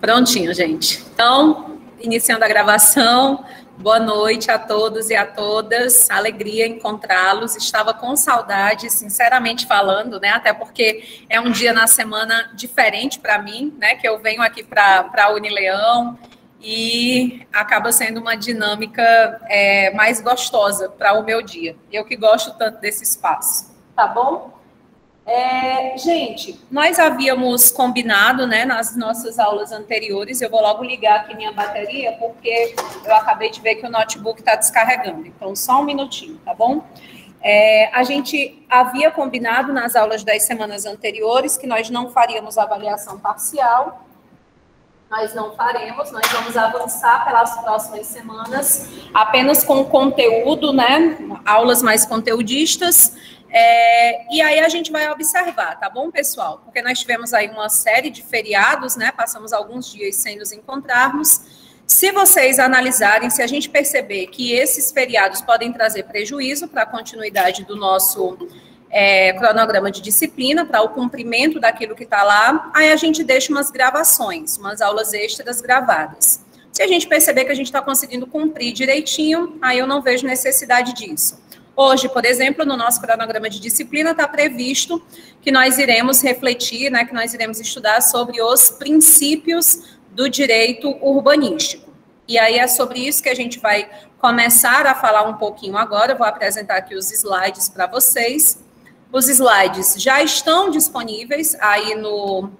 Prontinho, gente. Então, iniciando a gravação, boa noite a todos e a todas. Alegria encontrá-los. Estava com saudade, sinceramente falando, né? Até porque é um dia na semana diferente para mim, né? Que eu venho aqui para a Unileão e acaba sendo uma dinâmica mais gostosa para o meu dia. Eu que gosto tanto desse espaço. Tá bom? Gente, nós havíamos combinado, né, nas nossas aulas anteriores, eu vou logo ligar aqui minha bateria, porque eu acabei de ver que o notebook está descarregando, então só um minutinho, tá bom? A gente havia combinado nas aulas das semanas anteriores que nós não faríamos avaliação parcial, nós não faremos, nós vamos avançar pelas próximas semanas apenas com conteúdo, né, aulas mais conteudistas. E aí a gente vai observar, tá bom, pessoal? Porque nós tivemos aí uma série de feriados, né? Passamos alguns dias sem nos encontrarmos. Se vocês analisarem, se a gente perceber que esses feriados podem trazer prejuízo para a continuidade do nosso cronograma de disciplina, para o cumprimento daquilo que está lá, aí a gente deixa umas gravações, umas aulas extras gravadas. Se a gente perceber que a gente está conseguindo cumprir direitinho, aí eu não vejo necessidade disso. Hoje, por exemplo, no nosso cronograma de disciplina está previsto que nós iremos refletir, né, que nós iremos estudar sobre os princípios do direito urbanístico. E aí é sobre isso que a gente vai começar a falar um pouquinho agora. Eu vou apresentar aqui os slides para vocês. Os slides já estão disponíveis aí no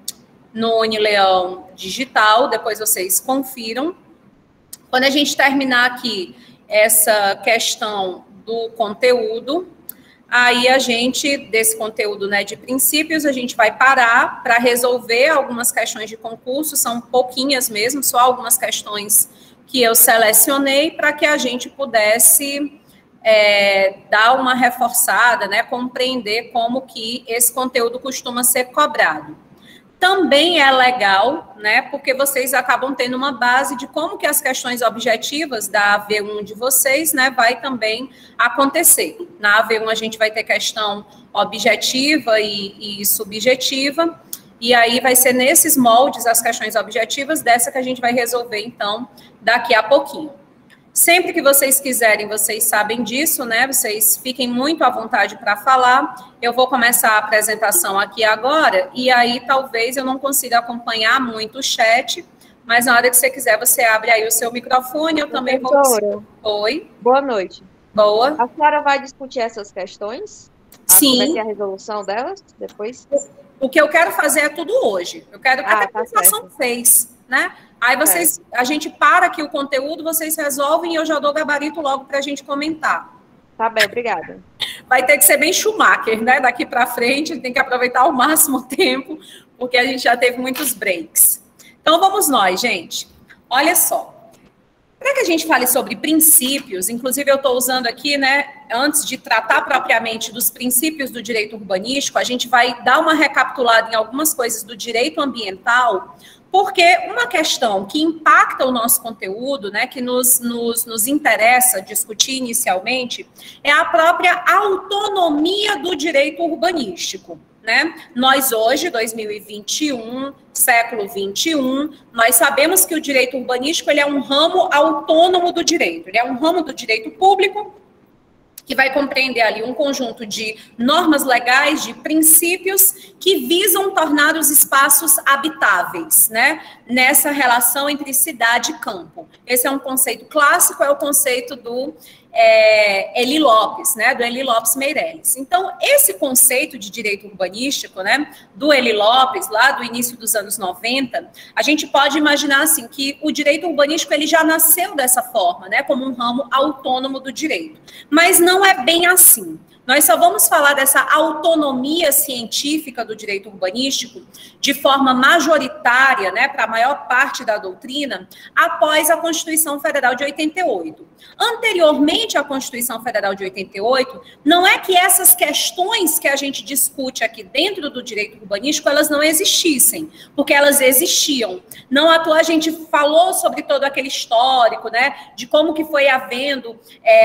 Unileão Digital, depois vocês confiram. Quando a gente terminar aqui essa questão do conteúdo, aí a gente, desse conteúdo, né, de princípios, a gente vai parar para resolver algumas questões de concurso, são pouquinhas mesmo, só algumas questões que eu selecionei para que a gente pudesse dar uma reforçada, né, compreender como que esse conteúdo costuma ser cobrado. Também é legal, né, porque vocês acabam tendo uma base de como que as questões objetivas da AV1 de vocês, né, vai também acontecer. Na AV1 a gente vai ter questão objetiva e subjetiva, e aí vai ser nesses moldes as questões objetivas dessa que a gente vai resolver, então, daqui a pouquinho. Sempre que vocês quiserem, vocês sabem disso, né? Vocês fiquem muito à vontade para falar. Eu vou começar a apresentação aqui agora, e aí talvez eu não consiga acompanhar muito o chat, mas na hora que você quiser, você abre aí o seu microfone, eu também vou... Oi. Boa noite. Boa. A senhora vai discutir essas questões? Sim. Vai ter a resolução delas depois? O que eu quero fazer é tudo hoje. Eu quero até que a apresentação fez, né? Aí vocês, a gente para aqui o conteúdo, vocês resolvem e eu já dou gabarito logo para a gente comentar. Tá bem, obrigada. Vai ter que ser bem Schumacher, né? Daqui para frente, tem que aproveitar ao máximo o tempo, porque a gente já teve muitos breaks. Então, vamos nós, gente. Olha só. Para que a gente fale sobre princípios, inclusive eu estou usando aqui, né, antes de tratar propriamente dos princípios do direito urbanístico, a gente vai dar uma recapitulada em algumas coisas do direito ambiental, porque uma questão que impacta o nosso conteúdo, né, que nos interessa discutir inicialmente, é a própria autonomia do direito urbanístico, né? Nós hoje, 2021, século 21, nós sabemos que o direito urbanístico ele é um ramo autônomo do direito, ele é um ramo do direito público, que vai compreender ali um conjunto de normas legais, de princípios que visam tornar os espaços habitáveis, né? Nessa relação entre cidade e campo. Esse é um conceito clássico, é o conceito do Eli Lopes, né? Do Eli Lopes Meireles. Então, esse conceito de direito urbanístico, né? Do Eli Lopes, lá do início dos anos 90, a gente pode imaginar, assim, que o direito urbanístico, ele já nasceu dessa forma, né? Como um ramo autônomo do direito. Mas não é bem assim. Nós só vamos falar dessa autonomia científica do direito urbanístico de forma majoritária, né, para a maior parte da doutrina, após a Constituição Federal de 88. Anteriormente à Constituição Federal de 88, não é que essas questões que a gente discute aqui dentro do direito urbanístico, elas não existissem, porque elas existiam. Não à toa a gente falou sobre todo aquele histórico, né, de como que foi havendo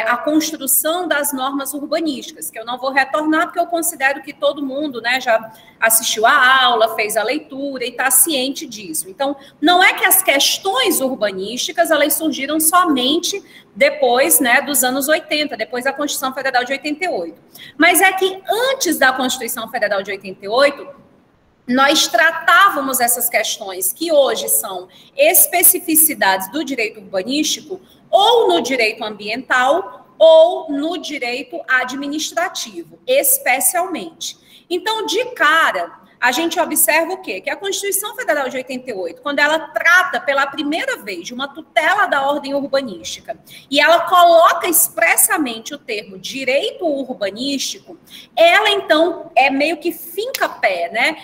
a construção das normas urbanísticas. que eu não vou retornar, porque eu considero que todo mundo, né, já assistiu a aula, fez a leitura e está ciente disso. Então, não é que as questões urbanísticas, elas surgiram somente depois, né, dos anos 80, depois da Constituição Federal de 88. Mas é que antes da Constituição Federal de 88, nós tratávamos essas questões que hoje são especificidades do direito urbanístico ou no direito ambiental ou no direito administrativo, especialmente. Então, de cara, a gente observa o quê? Que a Constituição Federal de 88, quando ela trata pela primeira vez de uma tutela da ordem urbanística, e ela coloca expressamente o termo direito urbanístico, ela, então, é meio que finca pé, né?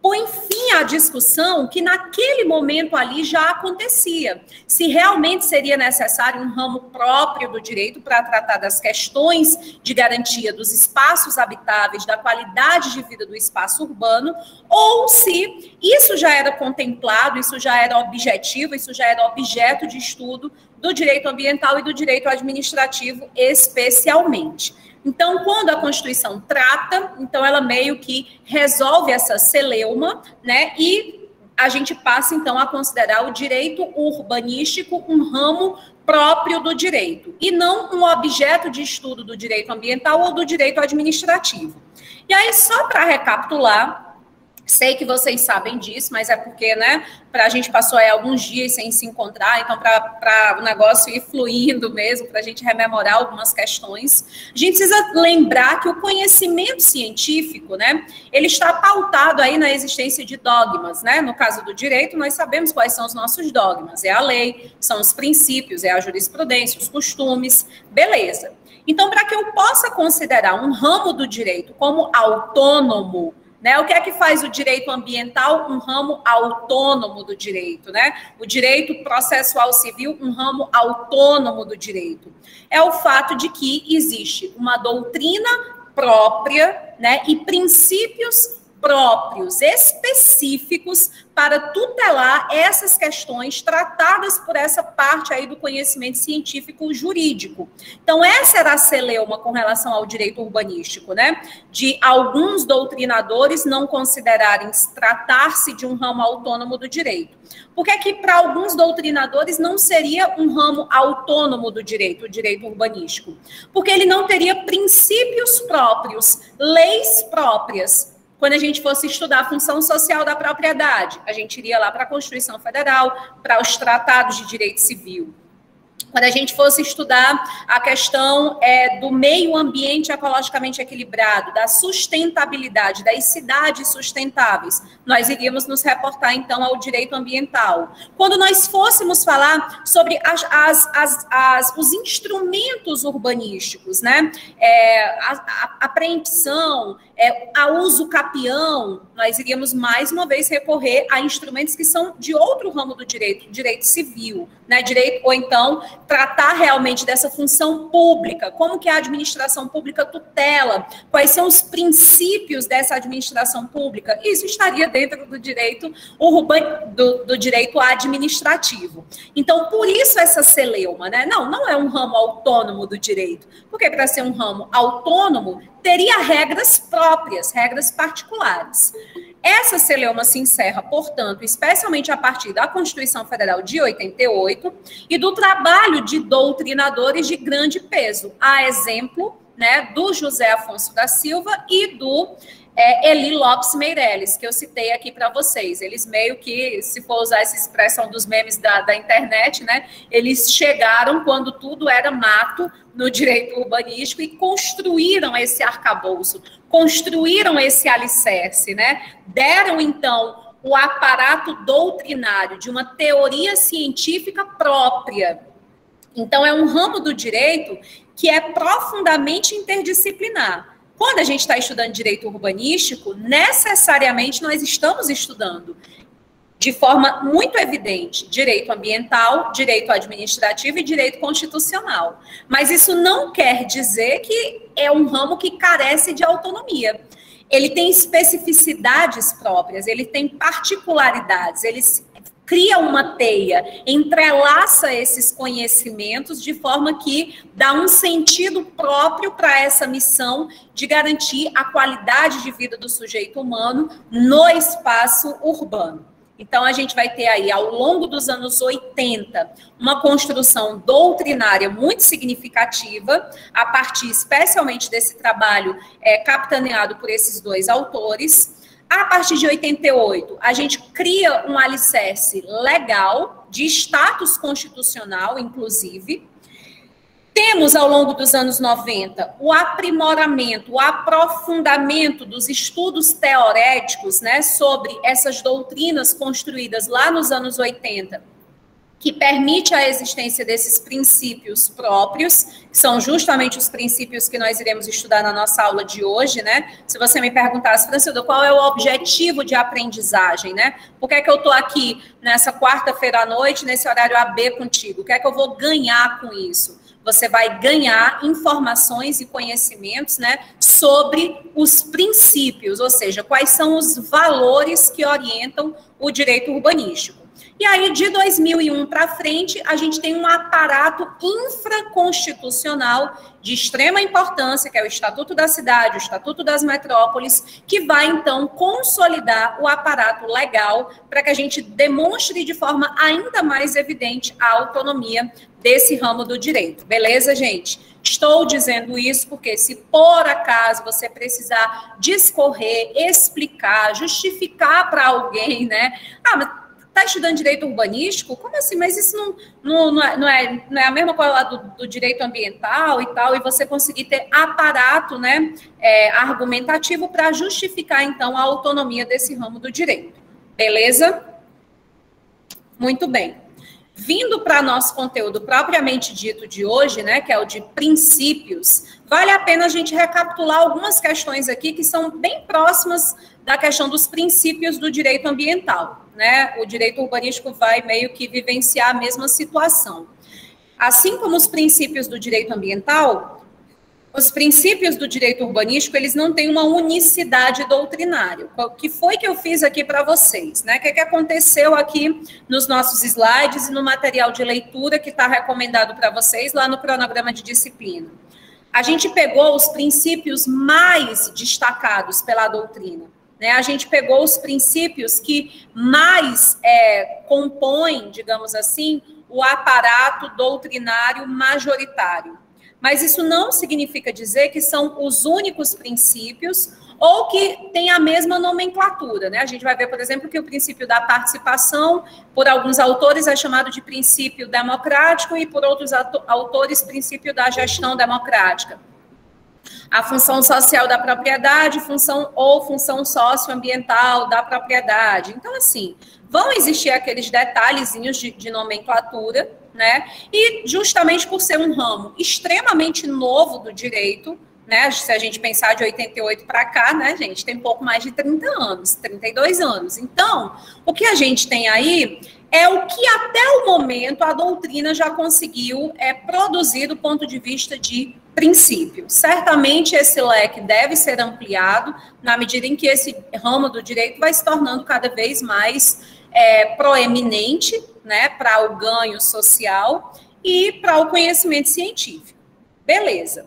Põe fim à discussão que naquele momento ali já acontecia. Se realmente seria necessário um ramo próprio do direito para tratar das questões de garantia dos espaços habitáveis, da qualidade de vida do espaço urbano, ou se isso já era contemplado, isso já era objetivo, isso já era objeto de estudo do direito ambiental e do direito administrativo especialmente. Então, quando a Constituição trata, então ela meio que resolve essa celeuma, né, e a gente passa, então, a considerar o direito urbanístico um ramo próprio do direito, e não um objeto de estudo do direito ambiental ou do direito administrativo. E aí, só para recapitular, sei que vocês sabem disso, mas é porque, né, a gente passou aí alguns dias sem se encontrar, então para o negócio ir fluindo mesmo, para a gente rememorar algumas questões, a gente precisa lembrar que o conhecimento científico, né, ele está pautado aí na existência de dogmas, né, no caso do direito, nós sabemos quais são os nossos dogmas, é a lei, são os princípios, é a jurisprudência, os costumes, beleza. Então, para que eu possa considerar um ramo do direito como autônomo, né? O que é que faz o direito ambiental um ramo autônomo do direito, né? O direito processual civil um ramo autônomo do direito. É o fato de que existe uma doutrina própria, né, e princípios próprios, específicos, para tutelar essas questões tratadas por essa parte aí do conhecimento científico jurídico. Então, essa era a celeuma com relação ao direito urbanístico, né? De alguns doutrinadores não considerarem tratar-se de um ramo autônomo do direito. Por que que para alguns doutrinadores não seria um ramo autônomo do direito, o direito urbanístico? Porque ele não teria princípios próprios, leis próprias. Quando a gente fosse estudar a função social da propriedade, a gente iria lá para a Constituição Federal, para os tratados de direito civil. Quando a gente fosse estudar a questão do meio ambiente ecologicamente equilibrado, da sustentabilidade, das cidades sustentáveis, nós iríamos nos reportar, então, ao direito ambiental. Quando nós fôssemos falar sobre os instrumentos urbanísticos, né? A apreensão, a uso capião, nós iríamos, mais uma vez, recorrer a instrumentos que são de outro ramo do direito civil, né? Direito, ou então, tratar realmente dessa função pública, como que a administração pública tutela, quais são os princípios dessa administração pública, isso estaria dentro do direito do direito administrativo. Então, por isso essa celeuma, né? Não é um ramo autônomo do direito, porque para ser um ramo autônomo, teria regras próprias, regras particulares. Essa celeuma se encerra, portanto, especialmente a partir da Constituição Federal de 88 e do trabalho de doutrinadores de grande peso, a exemplo, né, do José Afonso da Silva e do Eli Lopes Meireles, que eu citei aqui para vocês. Eles meio que, se for usar essa expressão dos memes da internet, né, eles chegaram quando tudo era mato no direito urbanístico e construíram esse arcabouço, construíram esse alicerce, né? Deram, então, o aparato doutrinário de uma teoria científica própria. Então, é um ramo do direito que é profundamente interdisciplinar. Quando a gente está estudando direito urbanístico, necessariamente nós estamos estudando de forma muito evidente direito ambiental, direito administrativo e direito constitucional. Mas isso não quer dizer que é um ramo que carece de autonomia. Ele tem especificidades próprias, ele tem particularidades, cria uma teia, entrelaça esses conhecimentos de forma que dá um sentido próprio para essa missão de garantir a qualidade de vida do sujeito humano no espaço urbano. Então, a gente vai ter aí, ao longo dos anos 80, uma construção doutrinária muito significativa, a partir especialmente desse trabalho capitaneado por esses dois autores. A partir de 88, a gente cria um alicerce legal, de status constitucional, inclusive. Temos, ao longo dos anos 90, o aprimoramento, o aprofundamento dos estudos teoréticos, né, sobre essas doutrinas construídas lá nos anos 80, que permite a existência desses princípios próprios, que são justamente os princípios que nós iremos estudar na nossa aula de hoje, né? Se você me perguntasse, Francilda, qual é o objetivo de aprendizagem, né? Por que é que eu estou aqui nessa quarta-feira à noite, nesse horário AB contigo? O que é que eu vou ganhar com isso? Você vai ganhar informações e conhecimentos, né, sobre os princípios, ou seja, quais são os valores que orientam o direito urbanístico. E aí, de 2001 para frente, a gente tem um aparato infraconstitucional de extrema importância, que é o Estatuto da Cidade, o Estatuto das Metrópoles, que vai, então, consolidar o aparato legal para que a gente demonstre de forma ainda mais evidente a autonomia desse ramo do direito. Beleza, gente? Estou dizendo isso porque, se por acaso você precisar discorrer, explicar, justificar para alguém, né? Mas está estudando direito urbanístico? Como assim? Mas isso não é a mesma coisa lá do direito ambiental e tal, e você conseguir ter aparato, né, argumentativo para justificar, então, a autonomia desse ramo do direito. Beleza? Muito bem. Vindo para nosso conteúdo propriamente dito de hoje, né, que é o de princípios, vale a pena a gente recapitular algumas questões aqui que são bem próximas da questão dos princípios do direito ambiental, né? O direito urbanístico vai meio que vivenciar a mesma situação. Assim como os princípios do direito ambiental, os princípios do direito urbanístico, eles não têm uma unicidade doutrinária. O que foi que eu fiz aqui para vocês, né? O que aconteceu aqui nos nossos slides e no material de leitura que está recomendado para vocês lá no cronograma de disciplina? A gente pegou os princípios mais destacados pela doutrina, né? A gente pegou os princípios que mais compõem, digamos assim, o aparato doutrinário majoritário. Mas isso não significa dizer que são os únicos princípios ou que tem a mesma nomenclatura, né? A gente vai ver, por exemplo, que o princípio da participação, por alguns autores, é chamado de princípio democrático e, por outros autores, princípio da gestão democrática. A função social da propriedade, função socioambiental da propriedade. Então, assim, vão existir aqueles detalhezinhos de nomenclatura, né? E justamente por ser um ramo extremamente novo do direito, né? Se a gente pensar de 88 para cá, né, gente, tem pouco mais de 30 anos, 32 anos. Então, o que a gente tem aí é o que até o momento a doutrina já conseguiu produzir do ponto de vista de princípio. Certamente esse leque deve ser ampliado na medida em que esse ramo do direito vai se tornando cada vez mais proeminente, né, para o ganho social e para o conhecimento científico. Beleza.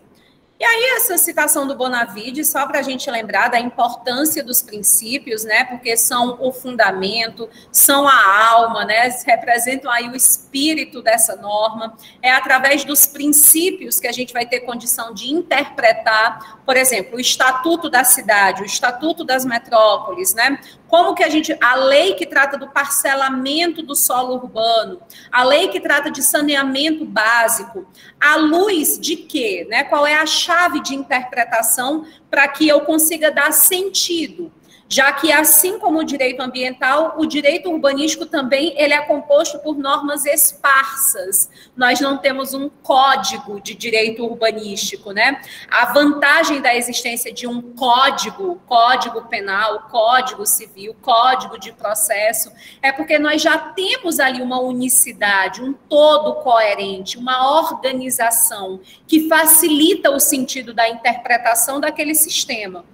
E aí, essa citação do Bonavide, só para a gente lembrar da importância dos princípios, né? Porque são o fundamento, são a alma, né? Representam aí o espírito dessa norma. É através dos princípios que a gente vai ter condição de interpretar, por exemplo, o Estatuto da Cidade, o Estatuto das Metrópoles, né? Como que a lei que trata do parcelamento do solo urbano, a lei que trata de saneamento básico, à luz de quê, né? Qual é a chave de interpretação para que eu consiga dar sentido? Já que, assim como o direito ambiental, o direito urbanístico também ele é composto por normas esparsas. Nós não temos um código de direito urbanístico, né? A vantagem da existência de um código penal, código civil, código de processo, é porque nós já temos ali uma unicidade, um todo coerente, uma organização que facilita o sentido da interpretação daquele sistema.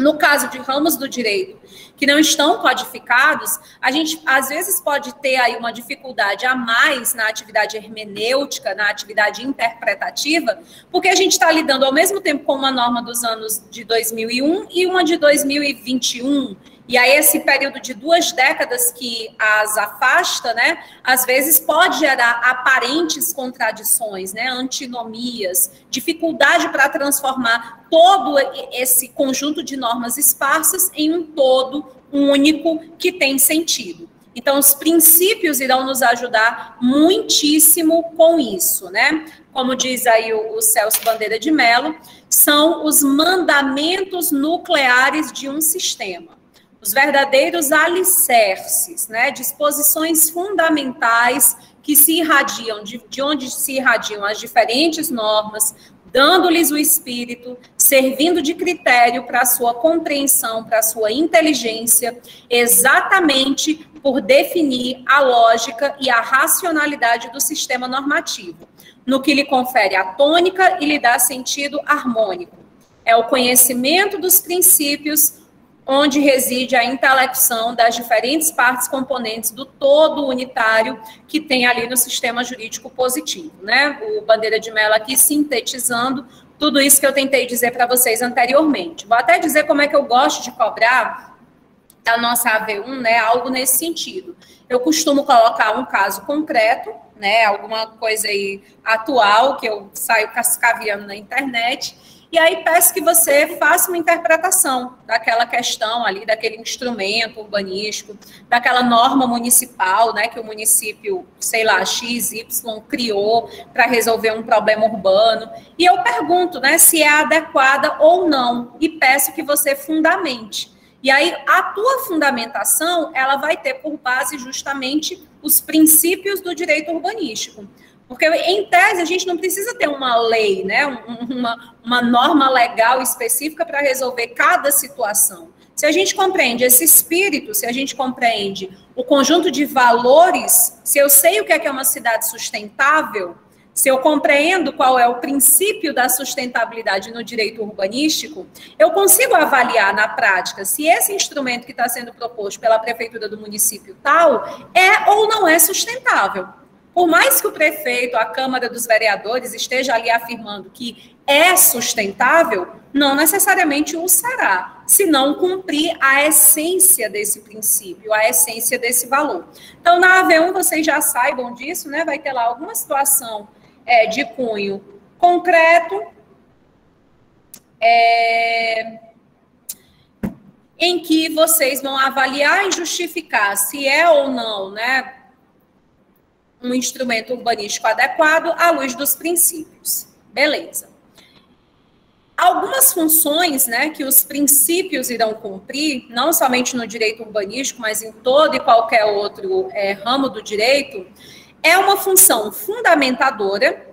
No caso de ramos do direito que não estão codificados, a gente, às vezes, pode ter aí uma dificuldade a mais na atividade hermenêutica, na atividade interpretativa, porque a gente está lidando ao mesmo tempo com uma norma dos anos de 2001 e uma de 2021, e aí esse período de 2 décadas que as afasta, né, às vezes pode gerar aparentes contradições, né, antinomias, dificuldade para transformar todo esse conjunto de normas esparsas em um todo único que tem sentido. Então, os princípios irão nos ajudar muitíssimo com isso, né? Como diz aí o Celso Bandeira de Mello, são os mandamentos nucleares de um sistema. Os verdadeiros alicerces, né, disposições fundamentais que se irradiam, de onde se irradiam as diferentes normas, dando-lhes o espírito, servindo de critério para a sua compreensão, para a sua inteligência, exatamente por definir a lógica e a racionalidade do sistema normativo, no que lhe confere a tônica e lhe dá sentido harmônico. É o conhecimento dos princípios onde reside a intelecção das diferentes partes componentes do todo unitário que tem ali no sistema jurídico positivo, né? O Bandeira de Mello aqui sintetizando tudo isso que eu tentei dizer para vocês anteriormente. Vou até dizer como é que eu gosto de cobrar da nossa AV1, né? Algo nesse sentido. Eu costumo colocar um caso concreto, né? Alguma coisa aí atual que eu saio cascaviando na internet. E aí peço que você faça uma interpretação daquela questão ali, daquele instrumento urbanístico, daquela norma municipal, né, que o município, sei lá, XY criou para resolver um problema urbano. E eu pergunto, né, se é adequada ou não, e peço que você fundamente. E aí a tua fundamentação, ela vai ter por base justamente os princípios do direito urbanístico. Porque, em tese, a gente não precisa ter uma lei, né, uma norma legal específica para resolver cada situação. Se a gente compreende esse espírito, se a gente compreende o conjunto de valores, se eu sei o que é uma cidade sustentável, se eu compreendo qual é o princípio da sustentabilidade no direito urbanístico, eu consigo avaliar na prática se esse instrumento que está sendo proposto pela prefeitura do município tal é ou não é sustentável. Por mais que o prefeito, a Câmara dos Vereadores esteja ali afirmando que é sustentável, não necessariamente o será, se não cumprir a essência desse princípio, a essência desse valor. Então, na AV1, vocês já saibam disso, né? Vai ter lá alguma situação de cunho concreto, em que vocês vão avaliar e justificar se é ou não, né, um instrumento urbanístico adequado à luz dos princípios. Beleza. Algumas funções, né, que os princípios irão cumprir, não somente no direito urbanístico, mas em todo e qualquer outro ramo do direito, é uma função fundamentadora,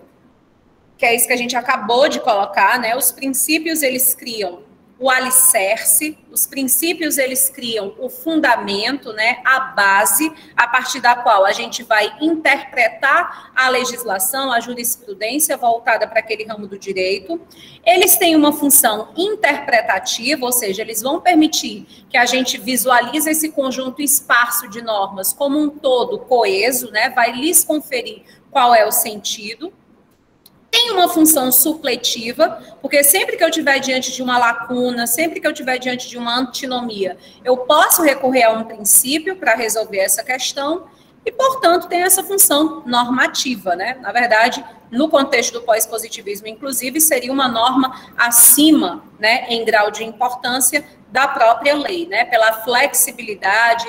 que é isso que a gente acabou de colocar, né? Os princípios, eles criam o alicerce, os princípios, eles criam o fundamento, né, a base, a partir da qual a gente vai interpretar a legislação, a jurisprudência voltada para aquele ramo do direito. Eles têm uma função interpretativa, ou seja, eles vão permitir que a gente visualize esse conjunto esparso de normas como um todo coeso, né, vai lhes conferir qual é o sentido. Tem uma função supletiva, porque sempre que eu estiver diante de uma lacuna, sempre que eu estiver diante de uma antinomia, eu posso recorrer a um princípio para resolver essa questão e, portanto, tem essa função normativa, né? Na verdade, no contexto do pós-positivismo, inclusive, seria uma norma acima, né, em grau de importância da própria lei, né? Pela flexibilidade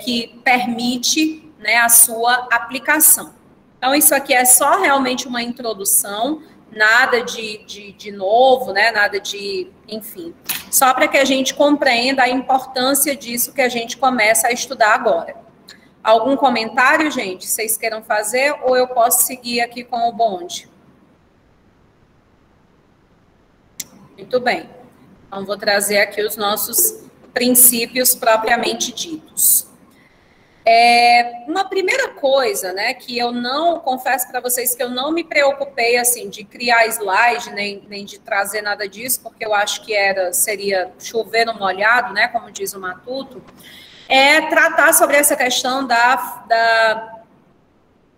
que permite, né, a sua aplicação. Então, isso aqui é só realmente uma introdução, nada de novo, né? Nada de, enfim, só para que a gente compreenda a importância disso que a gente começa a estudar agora. Algum comentário, gente, vocês queiram fazer, ou eu posso seguir aqui com o bonde? Muito bem. Então, vou trazer aqui os nossos princípios propriamente ditos. Uma primeira coisa, né, que eu não, confesso para vocês que eu não me preocupei, assim, de criar slide, nem de trazer nada disso, porque eu acho que seria chover no molhado, né, como diz o Matuto, tratar sobre essa questão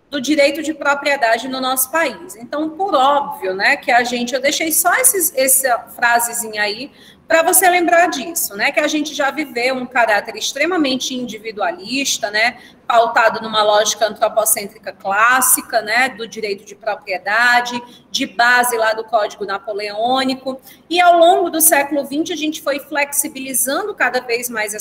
do direito de propriedade no nosso país. Então, por óbvio, né, que eu deixei só essa frasezinha aí, para você lembrar disso, né? Que a gente já viveu um caráter extremamente individualista, né? Pautado numa lógica antropocêntrica clássica, né? Do direito de propriedade, de base lá do Código Napoleônico. E ao longo do século XX, a gente foi flexibilizando cada vez mais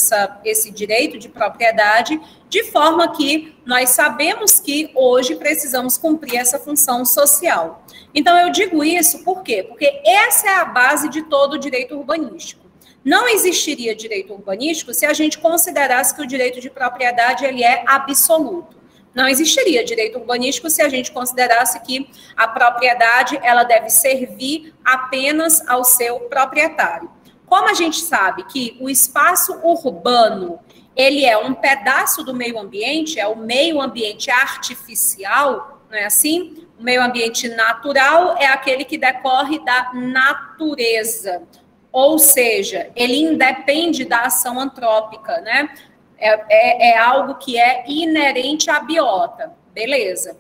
esse direito de propriedade, de forma que nós sabemos que hoje precisamos cumprir essa função social. Então, eu digo isso por quê? Porque essa é a base de todo o direito urbanístico. Não existiria direito urbanístico se a gente considerasse que o direito de propriedade ele é absoluto. Não existiria direito urbanístico se a gente considerasse que a propriedade ela deve servir apenas ao seu proprietário. Como a gente sabe que o espaço urbano ele é um pedaço do meio ambiente, é o meio ambiente artificial, não é assim? O meio ambiente natural é aquele que decorre da natureza, ou seja, ele independe da ação antrópica, né? É algo que é inerente à biota, beleza.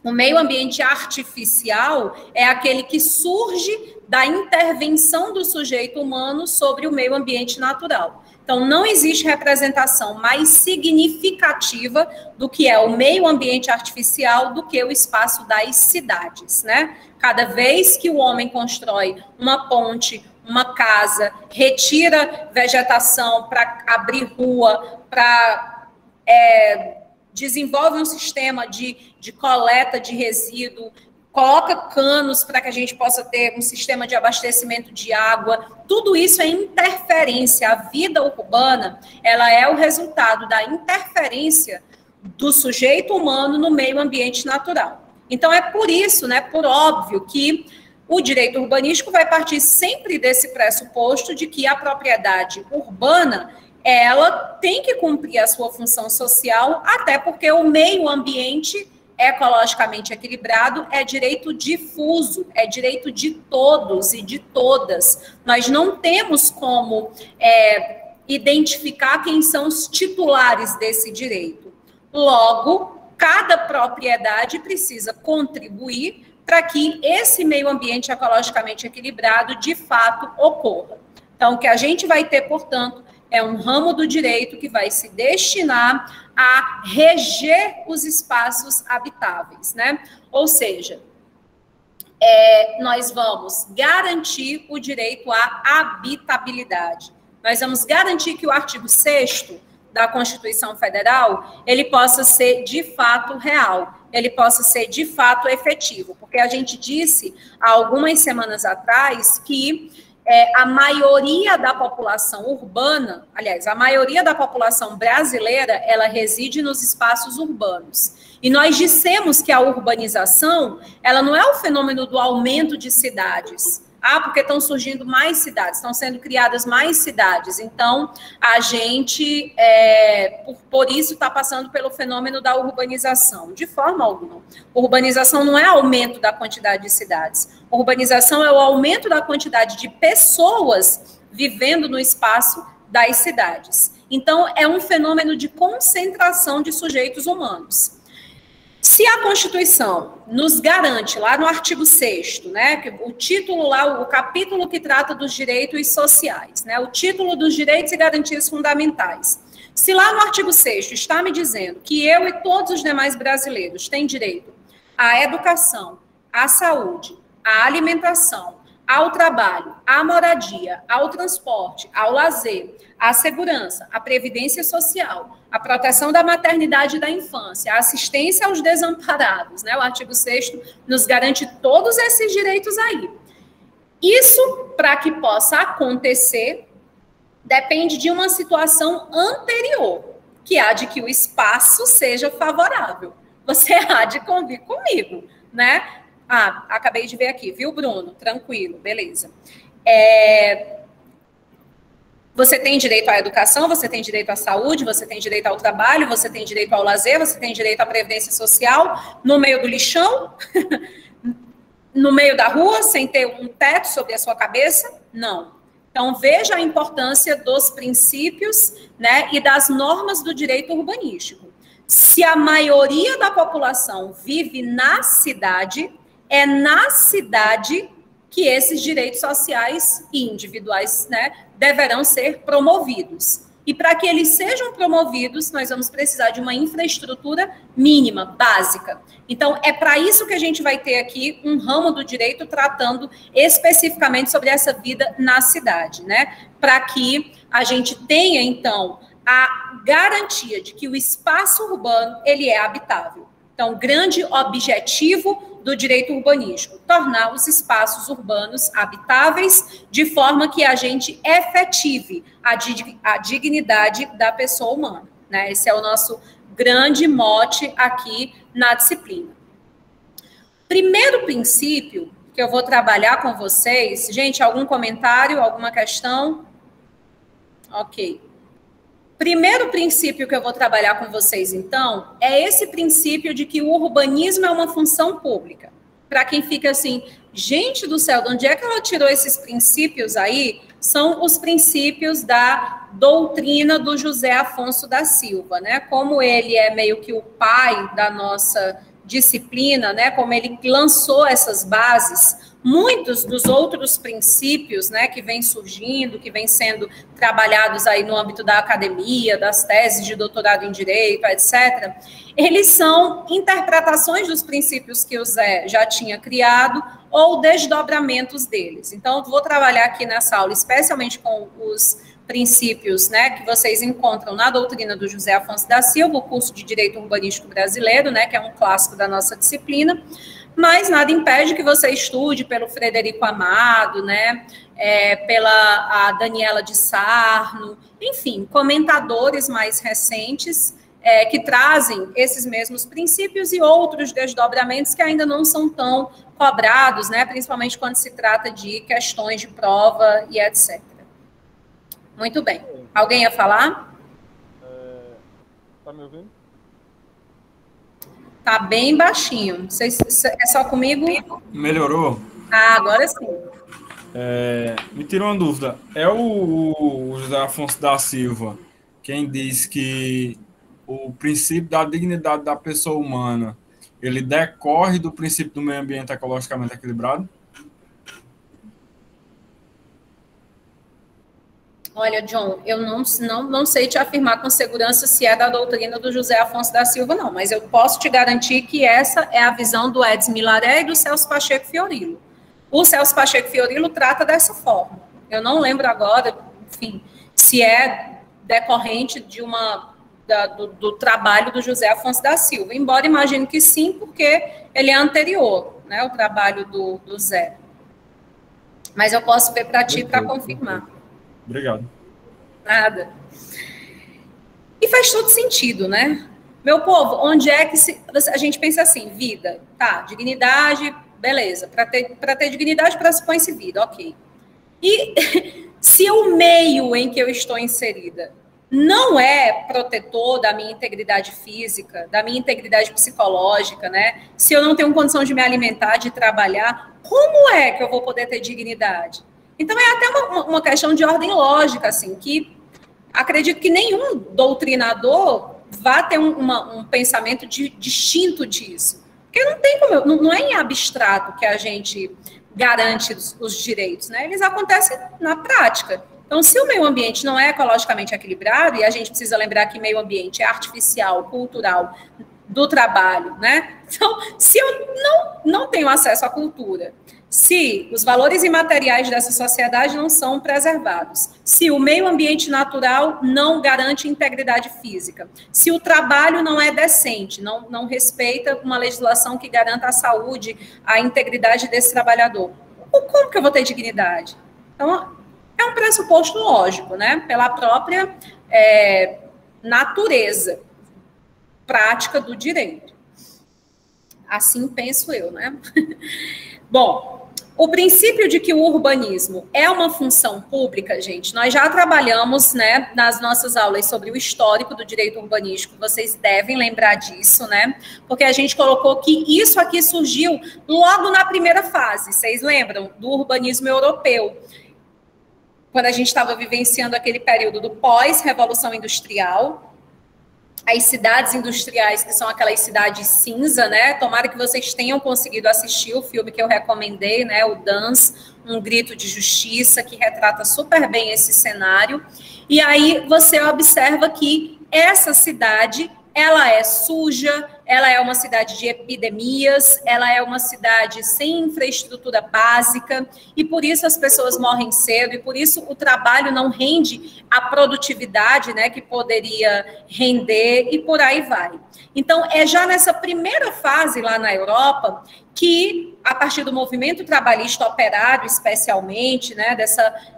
O meio ambiente artificial é aquele que surge da intervenção do sujeito humano sobre o meio ambiente natural. Então, não existe representação mais significativa do que é o meio ambiente artificial do que o espaço das cidades, né? Cada vez que o homem constrói uma ponte, uma casa, retira vegetação para abrir rua, desenvolve um sistema de coleta de resíduo, coloca canos para que a gente possa ter um sistema de abastecimento de água. Tudo isso é interferência. A vida urbana, ela é o resultado da interferência do sujeito humano no meio ambiente natural. Então, é por isso, né, por óbvio, que o direito urbanístico vai partir sempre desse pressuposto de que a propriedade urbana ela tem que cumprir a sua função social, até porque o meio ambiente ecologicamente equilibrado é direito difuso, é direito de todos e de todas. Nós não temos como identificar quem são os titulares desse direito. Logo, cada propriedade precisa contribuir para que esse meio ambiente ecologicamente equilibrado de fato ocorra. Então, o que a gente vai ter, portanto, é um ramo do direito que vai se destinar a reger os espaços habitáveis, né? Ou seja, nós vamos garantir o direito à habitabilidade. Nós vamos garantir que o artigo 6º da Constituição Federal, ele possa ser de fato real, ele possa ser de fato efetivo, porque a gente disse há algumas semanas atrás que a maioria da população urbana, aliás, a maioria da população brasileira, ela reside nos espaços urbanos. E nós dissemos que a urbanização, ela não é o fenômeno do aumento de cidades. Porque estão surgindo mais cidades, estão sendo criadas mais cidades. Então, a gente, por isso, está passando pelo fenômeno da urbanização. De forma alguma. Urbanização não é aumento da quantidade de cidades. Urbanização é o aumento da quantidade de pessoas vivendo no espaço das cidades. Então, é um fenômeno de concentração de sujeitos humanos. Se a Constituição nos garante, lá no artigo 6º, né, o título lá, o capítulo que trata dos direitos sociais, né, o título dos direitos e garantias fundamentais, se lá no artigo 6º está me dizendo que eu e todos os demais brasileiros têm direito à educação, à saúde, à alimentação, ao trabalho, à moradia, ao transporte, ao lazer, à segurança, à previdência social, à proteção da maternidade e da infância, à assistência aos desamparados, né? O artigo 6º nos garante todos esses direitos aí. Isso, para que possa acontecer, depende de uma situação anterior, que há de que o espaço seja favorável. Você há de convir comigo, né? Acabei de ver aqui, viu, Bruno? Tranquilo, beleza. Você tem direito à educação, você tem direito à saúde, você tem direito ao trabalho, você tem direito ao lazer, você tem direito à previdência social, no meio do lixão, no meio da rua, sem ter um teto sobre a sua cabeça? Não. Então, veja a importância dos princípios, né, e das normas do direito urbanístico. Se a maioria da população vive na cidade, é na cidade que esses direitos sociais e individuais, né, deverão ser promovidos. E para que eles sejam promovidos, nós vamos precisar de uma infraestrutura mínima, básica. Então, é para isso que a gente vai ter aqui um ramo do direito tratando especificamente sobre essa vida na cidade, né? Para que a gente tenha, então, a garantia de que o espaço urbano, ele é habitável. Então, o grande objetivo do direito urbanístico, tornar os espaços urbanos habitáveis de forma que a gente efetive a dignidade da pessoa humana, né? Esse é o nosso grande mote aqui na disciplina. Primeiro princípio que eu vou trabalhar com vocês, gente, algum comentário, alguma questão? Ok. Primeiro princípio que eu vou trabalhar com vocês, então, é esse princípio de que o urbanismo é uma função pública. Para quem fica assim, gente do céu, de onde é que ela tirou esses princípios aí? São os princípios da doutrina do José Afonso da Silva, né? Como ele é meio que o pai da nossa disciplina, né? Como ele lançou essas bases, muitos dos outros princípios, né, que vêm surgindo, que vêm sendo trabalhados aí no âmbito da academia, das teses de doutorado em direito, etc., eles são interpretações dos princípios que o Zé já tinha criado ou desdobramentos deles. Então, eu vou trabalhar aqui nessa aula, especialmente com os princípios, né, que vocês encontram na doutrina do José Afonso da Silva, o curso de Direito Urbanístico Brasileiro, né, que é um clássico da nossa disciplina, mas nada impede que você estude pelo Frederico Amado, né, pela a Daniela de Sarno, enfim, comentadores mais recentes que trazem esses mesmos princípios e outros desdobramentos que ainda não são tão cobrados, né, principalmente quando se trata de questões de prova e etc. Muito bem. Alguém ia falar? Tá me ouvindo? Tá bem baixinho. Não sei se é só comigo. Melhorou? Ah, agora sim. Me tirou uma dúvida. É o José Afonso da Silva quem diz que o princípio da dignidade da pessoa humana, ele decorre do princípio do meio ambiente ecologicamente equilibrado? Olha, John, eu não sei te afirmar com segurança se é da doutrina do José Afonso da Silva, não, mas eu posso te garantir que essa é a visão do Edson Milaré e do Celso Pacheco Fiorilo. O Celso Pacheco Fiorilo trata dessa forma. Eu não lembro agora, enfim, se é decorrente de do trabalho do José Afonso da Silva, embora imagino que sim, porque ele é anterior, né, ao trabalho do Zé. Mas eu posso ver para ti para confirmar. Obrigado. Nada. E faz todo sentido, né? Meu povo, onde é que a gente pensa assim, vida, tá, dignidade, beleza, para ter dignidade pressupõe-se vida, ok. E se o meio em que eu estou inserida não é protetor da minha integridade física, da minha integridade psicológica, né? Se eu não tenho condição de me alimentar, de trabalhar, como é que eu vou poder ter dignidade? Então, é até uma questão de ordem lógica, assim, que acredito que nenhum doutrinador vá ter um pensamento distinto disso. Porque não tem como, não é em abstrato que a gente garante os direitos, né? Eles acontecem na prática. Então, se o meio ambiente não é ecologicamente equilibrado, e a gente precisa lembrar que meio ambiente é artificial, cultural, do trabalho, né? Então, se eu não tenho acesso à cultura, se os valores imateriais dessa sociedade não são preservados, se o meio ambiente natural não garante integridade física, se o trabalho não é decente, não respeita uma legislação que garanta a saúde, a integridade desse trabalhador, como que eu vou ter dignidade? Então, é um pressuposto lógico, né? Pela própria natureza prática do direito. Assim penso eu, né? Bom, O princípio de que o urbanismo é uma função pública, gente, nós já trabalhamos, né, nas nossas aulas sobre o histórico do direito urbanístico, vocês devem lembrar disso, né, porque a gente colocou que isso aqui surgiu logo na primeira fase, vocês lembram? Do urbanismo europeu, quando a gente estava vivenciando aquele período do pós-revolução industrial, as cidades industriais, que são aquelas cidades cinza, né? Tomara que vocês tenham conseguido assistir o filme que eu recomendei, né? O Dance, Um Grito de Justiça, que retrata super bem esse cenário. E aí você observa que essa cidade, ela é suja, ela é uma cidade de epidemias, ela é uma cidade sem infraestrutura básica, e por isso as pessoas morrem cedo, e por isso o trabalho não rende a produtividade, né, que poderia render, e por aí vai. Então, é já nessa primeira fase lá na Europa que, a partir do movimento trabalhista operário, especialmente, né,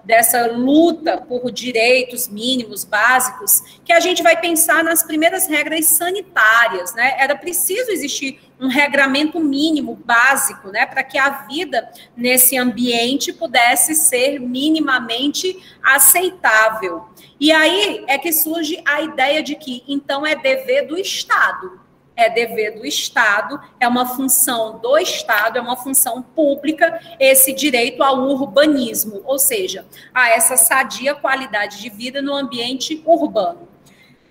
dessa luta por direitos mínimos, básicos, que a gente vai pensar nas primeiras regras sanitárias, né? Era preciso existir um regramento mínimo, básico, né, para que a vida nesse ambiente pudesse ser minimamente aceitável. E aí é que surge a ideia de que, então, é dever do Estado. É dever do Estado, é uma função do Estado, é uma função pública, esse direito ao urbanismo, ou seja, a essa sadia qualidade de vida no ambiente urbano.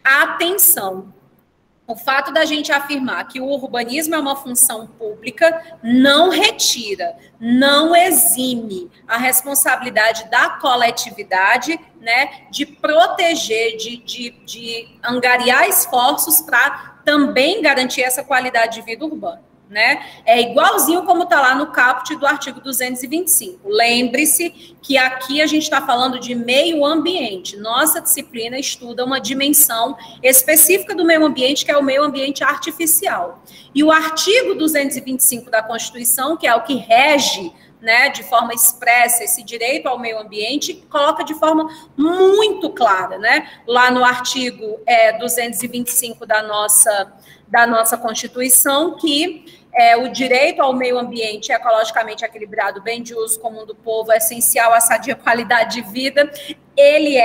Atenção! O fato da gente afirmar que o urbanismo é uma função pública não retira, não exime a responsabilidade da coletividade, né, de proteger, de angariar esforços para também garantir essa qualidade de vida urbana, né? É igualzinho como está lá no caput do artigo 225. Lembre-se que aqui a gente está falando de meio ambiente. Nossa disciplina estuda uma dimensão específica do meio ambiente, que é o meio ambiente artificial. E o artigo 225 da Constituição, que é o que rege, né, de forma expressa esse direito ao meio ambiente, coloca de forma muito clara, né, lá no artigo 225 da nossa Constituição, que o direito ao meio ambiente ecologicamente equilibrado, bem de uso comum do povo, essencial à sadia qualidade de vida, ele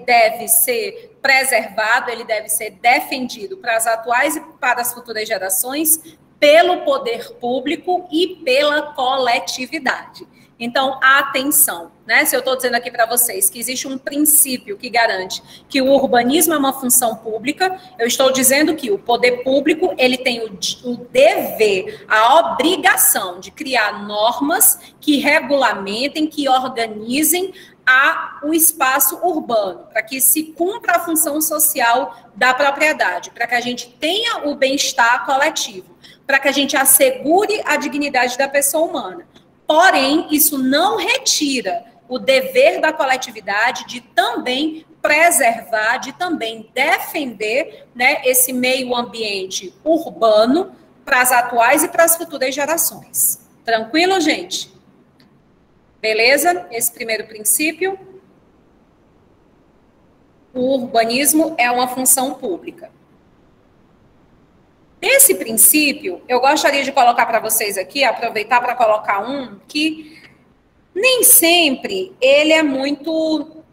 deve ser preservado, ele deve ser defendido para as atuais e para as futuras gerações, pelo poder público e pela coletividade. Então, atenção, né? Se eu estou dizendo aqui para vocês que existe um princípio que garante que o urbanismo é uma função pública, eu estou dizendo que o poder público, ele tem o dever, a obrigação de criar normas que regulamentem, que organizem o espaço urbano, para que se cumpra a função social da propriedade, para que a gente tenha o bem-estar coletivo, para que a gente assegure a dignidade da pessoa humana. Porém, isso não retira o dever da coletividade de também preservar, de também defender, né, esse meio ambiente urbano para as atuais e para as futuras gerações. Tranquilo, gente? Beleza? Esse primeiro princípio. O urbanismo é uma função pública. Esse princípio, eu gostaria de colocar para vocês aqui, aproveitar para colocar um que nem sempre ele é muito...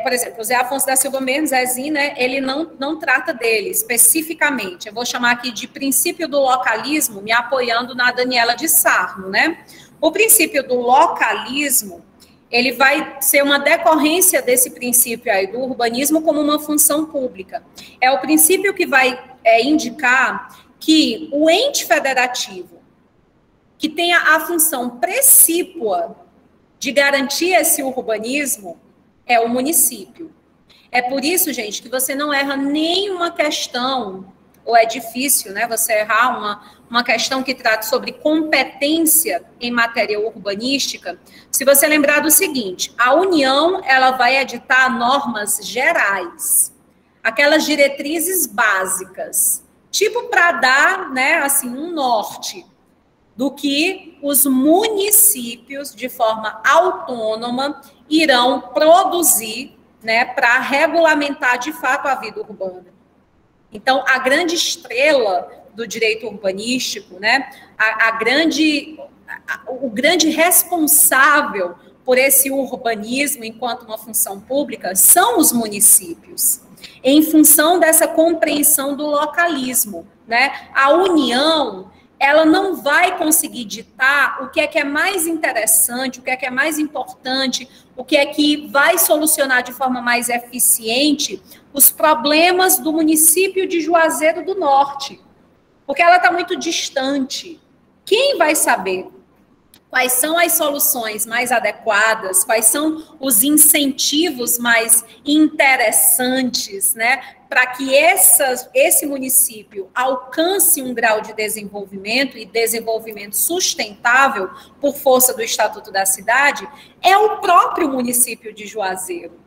por exemplo, o Zé Afonso da Silva mesmo, Zezinho, né, ele não trata dele especificamente. Eu vou chamar aqui de princípio do localismo, me apoiando na Daniela de Sarno, né? O princípio do localismo, ele vai ser uma decorrência desse princípio aí do urbanismo como uma função pública. É o princípio que vai indicar que o ente federativo, que tenha a função precípua de garantir esse urbanismo, é o município. É por isso, gente, que você não erra nenhuma questão, ou é difícil, né, você errar uma questão que trata sobre competência em matéria urbanística, se você lembrar do seguinte: a União, ela vai editar normas gerais, aquelas diretrizes básicas, tipo para dar, né, assim, um norte do que os municípios, de forma autônoma, irão produzir, né, para regulamentar de fato a vida urbana. Então, a grande estrela do direito urbanístico, né, o grande responsável por esse urbanismo enquanto uma função pública são os municípios, em função dessa compreensão do localismo, né? A União, ela não vai conseguir ditar o que é mais interessante, o que é mais importante, o que é que vai solucionar de forma mais eficiente os problemas do município de Juazeiro do Norte, porque ela está muito distante. Quem vai saber quais são as soluções mais adequadas, quais são os incentivos mais interessantes, né, para que esse município alcance um grau de desenvolvimento e desenvolvimento sustentável por força do Estatuto da Cidade, é o próprio município de Juazeiro.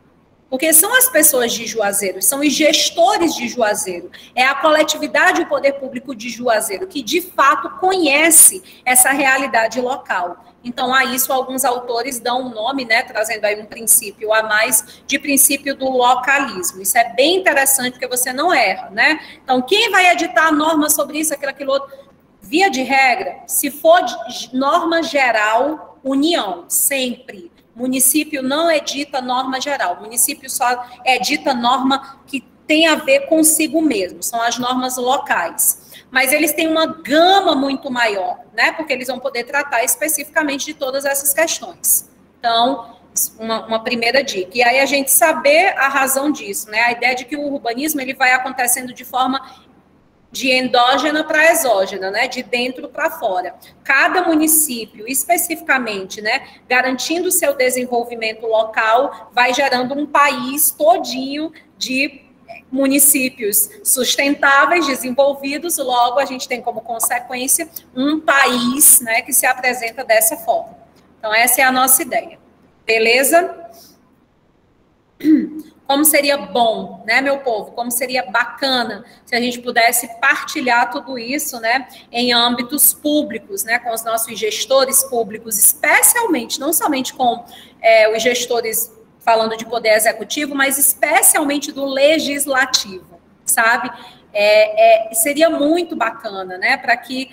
Porque são as pessoas de Juazeiro, são os gestores de Juazeiro, é a coletividade e o poder público de Juazeiro que, de fato, conhece essa realidade local. Então, a isso, alguns autores dão um nome, né, trazendo aí um princípio a mais, de princípio do localismo. Isso é bem interessante, porque você não erra, né? Então, quem vai editar norma sobre isso, aquilo outro? Via de regra, se for de norma geral, União, sempre. Município não edita norma geral, o município só edita norma que tem a ver consigo mesmo, são as normas locais. Mas eles têm uma gama muito maior, né? Porque eles vão poder tratar especificamente de todas essas questões. Então, uma primeira dica. E aí a gente saber a razão disso, né? A ideia de que o urbanismo ele vai acontecendo de forma de endógena para exógena, né, de dentro para fora. Cada município, especificamente, né, garantindo o seu desenvolvimento local, vai gerando um país todinho de municípios sustentáveis, desenvolvidos, logo a gente tem como consequência um país, né, que se apresenta dessa forma. Então, essa é a nossa ideia. Beleza? Como seria bom, né, meu povo? Como seria bacana se a gente pudesse partilhar tudo isso, né, em âmbitos públicos, né, com os nossos gestores públicos, especialmente, não somente com os gestores falando de poder executivo, mas especialmente do legislativo, sabe? Seria muito bacana, né, para que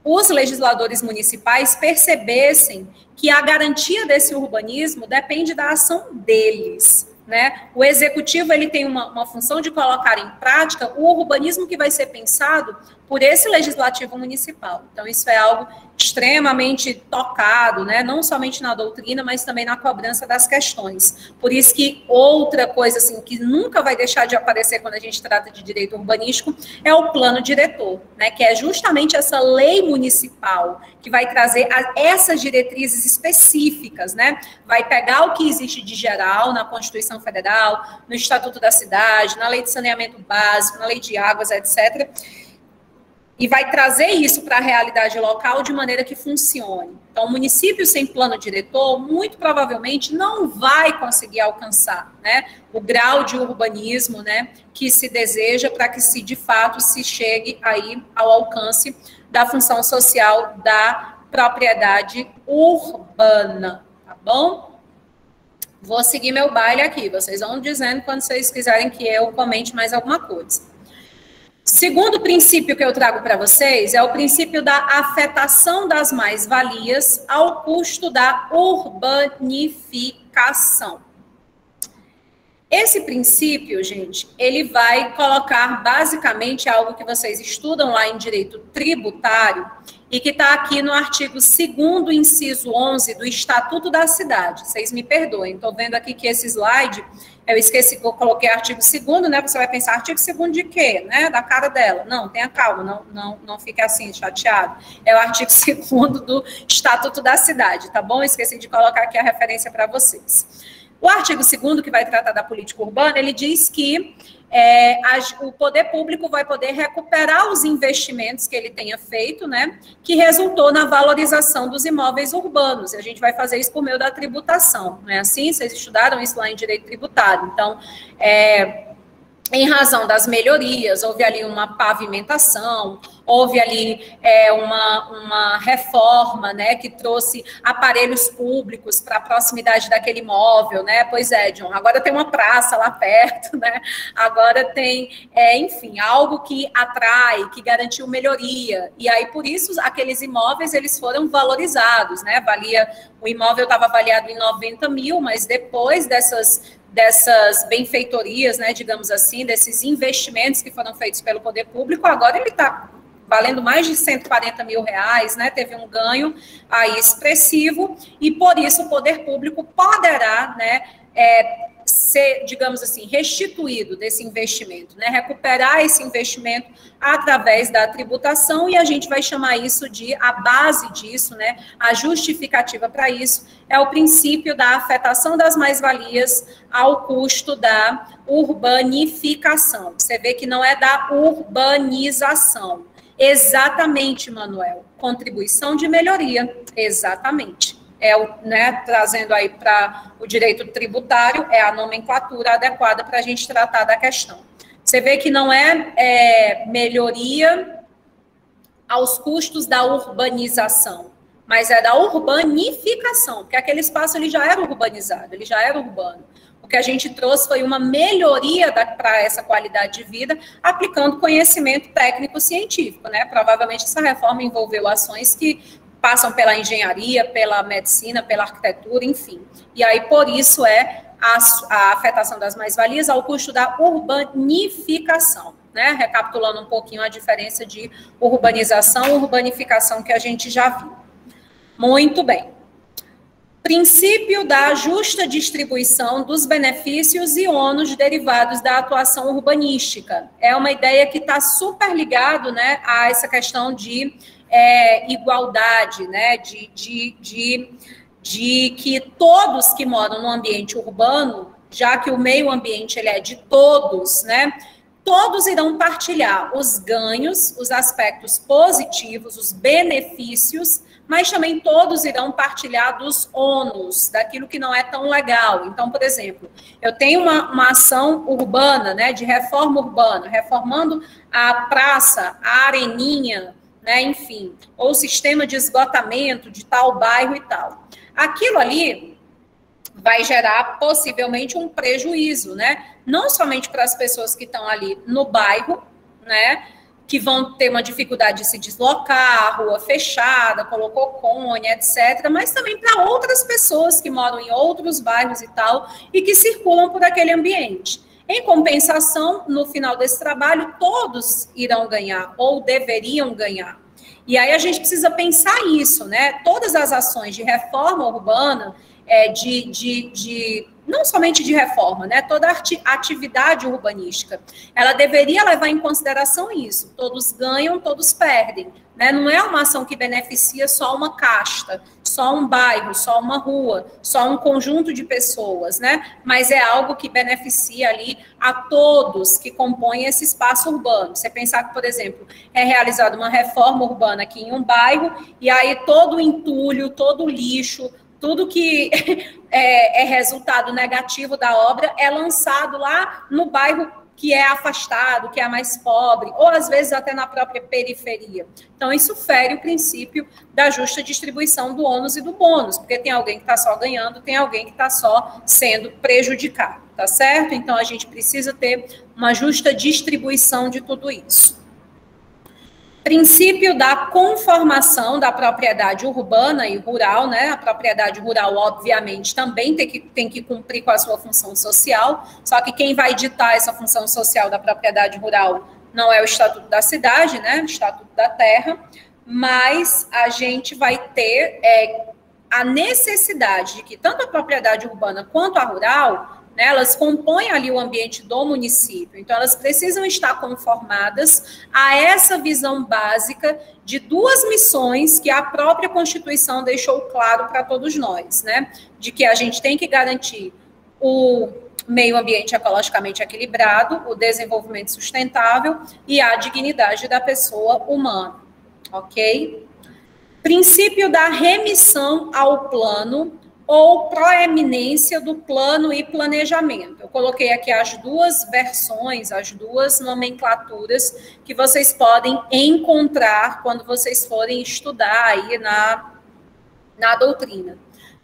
os legisladores municipais percebessem que a garantia desse urbanismo depende da ação deles, né? O executivo ele tem uma função de colocar em prática o urbanismo que vai ser pensado por esse legislativo municipal. Então, isso é algo extremamente tocado, né? Não somente na doutrina, mas também na cobrança das questões. Por isso que outra coisa assim, que nunca vai deixar de aparecer quando a gente trata de direito urbanístico é o plano diretor, né? Que é justamente essa lei municipal que vai trazer essas diretrizes específicas, né? Vai pegar o que existe de geral na Constituição Federal, no Estatuto da Cidade, na Lei de Saneamento Básico, na Lei de Águas, etc., e vai trazer isso para a realidade local de maneira que funcione. Então, o município sem plano diretor, muito provavelmente, não vai conseguir alcançar, né, o grau de urbanismo, né, que se deseja para que, de fato, se chegue aí ao alcance da função social da propriedade urbana, tá bom? Vou seguir meu baile aqui, vocês vão dizendo quando vocês quiserem que eu comente mais alguma coisa. Segundo princípio que eu trago para vocês é o princípio da afetação das mais-valias ao custo da urbanificação. Esse princípio, gente, ele vai colocar basicamente algo que vocês estudam lá em direito tributário e que está aqui no artigo 2º, inciso 11 do Estatuto da Cidade. Vocês me perdoem, estou vendo aqui que esse slide, eu esqueci que eu coloquei artigo 2º, né? Você vai pensar, artigo 2º de quê? Né? Da cara dela. Não, tenha calma, não fique assim, chateado. É o artigo 2º do Estatuto da Cidade, tá bom? Esqueci de colocar aqui a referência para vocês. O artigo 2º, que vai tratar da política urbana, ele diz que o poder público vai poder recuperar os investimentos que ele tenha feito, né, que resultou na valorização dos imóveis urbanos. E a gente vai fazer isso por meio da tributação, não é assim? Vocês estudaram isso lá em direito tributário. Então, em razão das melhorias, houve ali uma pavimentação, houve ali uma reforma, né, que trouxe aparelhos públicos para a proximidade daquele imóvel, né? Pois é, John, agora tem uma praça lá perto, né? Agora tem, enfim, algo que atrai, que garantiu melhoria. E aí, por isso, aqueles imóveis, eles foram valorizados, né? O imóvel estava avaliado em 90 mil, mas depois dessas benfeitorias, né, digamos assim, desses investimentos que foram feitos pelo poder público, agora ele está valendo mais de 140 mil reais, né, teve um ganho aí expressivo, e por isso o poder público poderá, né, ser, digamos assim, restituído desse investimento, né, recuperar esse investimento através da tributação, e a gente vai chamar isso de, a base disso, né, a justificativa para isso, é o princípio da afetação das mais-valias ao custo da urbanificação. Você vê que não é da urbanização. Exatamente, Manuel. Contribuição de melhoria. Exatamente. Né, trazendo aí para o direito tributário, é a nomenclatura adequada para a gente tratar da questão. Você vê que não é melhoria aos custos da urbanização, mas é da urbanificação, porque aquele espaço ele já era urbanizado, ele já era urbano. O que a gente trouxe foi uma melhoria para essa qualidade de vida, aplicando conhecimento técnico-científico, né? Provavelmente essa reforma envolveu ações que passam pela engenharia, pela medicina, pela arquitetura, enfim. E aí, por isso, a afetação das mais-valias ao custo da urbanificação, né? Recapitulando um pouquinho a diferença de urbanização e urbanificação que a gente já viu. Muito bem. Princípio da justa distribuição dos benefícios e ônus derivados da atuação urbanística. É uma ideia que está super ligado, né, a essa questão de igualdade, né, de que todos que moram no ambiente urbano, já que o meio ambiente ele é de todos, né, todos irão partilhar os ganhos, os aspectos positivos, os benefícios, mas também todos irão partilhar dos ônus, daquilo que não é tão legal. Então, por exemplo, eu tenho uma ação urbana, né, de reforma urbana, reformando a praça, a areninha, né, enfim, ou o sistema de esgotamento de tal bairro e tal. Aquilo ali vai gerar possivelmente um prejuízo, né? Não somente para as pessoas que estão ali no bairro, né? Que vão ter uma dificuldade de se deslocar, rua fechada, colocou cone, etc., mas também para outras pessoas que moram em outros bairros e tal, e que circulam por aquele ambiente. Em compensação, no final desse trabalho, todos irão ganhar, ou deveriam ganhar. E aí a gente precisa pensar isso, né? Todas as ações de reforma urbana, não somente de reforma, né? Toda atividade urbanística, ela deveria levar em consideração isso. Todos ganham, todos perdem, né? Não é uma ação que beneficia só uma casta, só um bairro, só uma rua, só um conjunto de pessoas, né? Mas é algo que beneficia ali a todos que compõem esse espaço urbano. Você pensar que, por exemplo, é realizada uma reforma urbana aqui em um bairro, e aí todo o entulho, todo o lixo, tudo que é resultado negativo da obra é lançado lá no bairro que é afastado, que é mais pobre, ou às vezes até na própria periferia. Então, isso fere o princípio da justa distribuição do ônus e do bônus, porque tem alguém que está só ganhando, tem alguém que está só sendo prejudicado, tá certo? Então, a gente precisa ter uma justa distribuição de tudo isso. Princípio da conformação da propriedade urbana e rural, né? A propriedade rural, obviamente, também tem que cumprir com a sua função social, só que quem vai ditar essa função social da propriedade rural não é o Estatuto da Cidade, né? O Estatuto da Terra, mas a gente vai ter a necessidade de que tanto a propriedade urbana quanto a rural, né, elas compõem ali o ambiente do município, então elas precisam estar conformadas a essa visão básica de duas missões que a própria Constituição deixou claro para todos nós, né, de que a gente tem que garantir o meio ambiente ecologicamente equilibrado, o desenvolvimento sustentável e a dignidade da pessoa humana, ok? Princípio da remissão ao plano ou proeminência do plano e planejamento. Eu coloquei aqui as duas versões, as duas nomenclaturas que vocês podem encontrar quando vocês forem estudar aí na doutrina.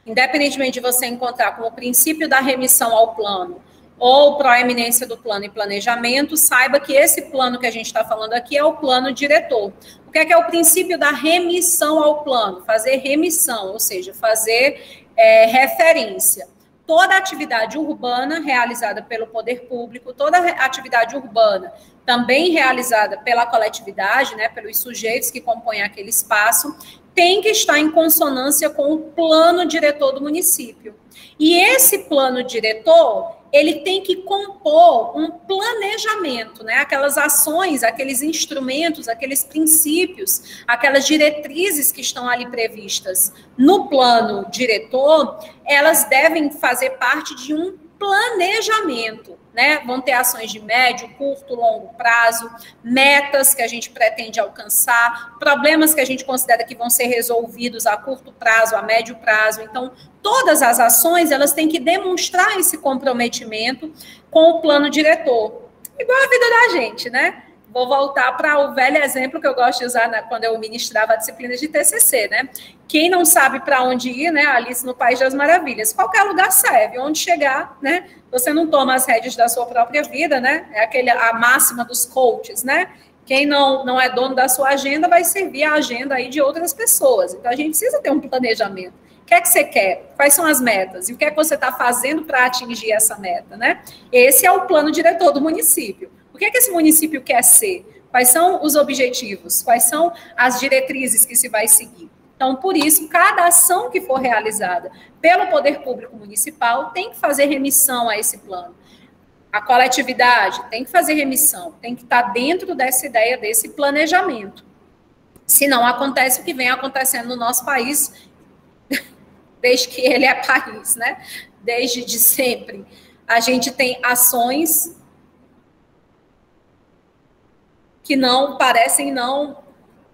Independentemente de você encontrar como princípio da remissão ao plano ou proeminência do plano e planejamento, saiba que esse plano que a gente está falando aqui é o plano diretor. O que é o princípio da remissão ao plano? Fazer remissão, ou seja, fazer referência. Toda atividade urbana realizada pelo poder público, toda atividade urbana também realizada pela coletividade, né, pelos sujeitos que compõem aquele espaço, tem que estar em consonância com o plano diretor do município. E esse plano diretor, ele tem que compor um planejamento, né? Aquelas ações, aqueles instrumentos, aqueles princípios, aquelas diretrizes que estão ali previstas no plano diretor, elas devem fazer parte de um planejamento, né? Vão ter ações de médio, curto, longo prazo, metas que a gente pretende alcançar, problemas que a gente considera que vão ser resolvidos a curto prazo, a médio prazo. Então, todas as ações, elas têm que demonstrar esse comprometimento com o plano diretor. Igual a vida da gente, né? Vou voltar para o velho exemplo que eu gosto de usar quando eu ministrava a disciplina de TCC, né? Quem não sabe para onde ir, né? Alice no País das Maravilhas. Qualquer lugar serve, onde chegar, né? Você não toma as rédeas da sua própria vida, né? É a máxima dos coaches, né? Quem não é dono da sua agenda vai servir a agenda aí de outras pessoas. Então, a gente precisa ter um planejamento. O que é que você quer? Quais são as metas? E o que é que você está fazendo para atingir essa meta, né? Esse é o plano diretor do município. O que é que esse município quer ser? Quais são os objetivos? Quais são as diretrizes que se vai seguir? Então, por isso, cada ação que for realizada pelo poder público municipal tem que fazer remissão a esse plano. A coletividade tem que fazer remissão, tem que estar dentro dessa ideia, desse planejamento. Senão acontece o que vem acontecendo no nosso país, desde que ele é país, né? Desde de sempre. A gente tem ações que não parecem não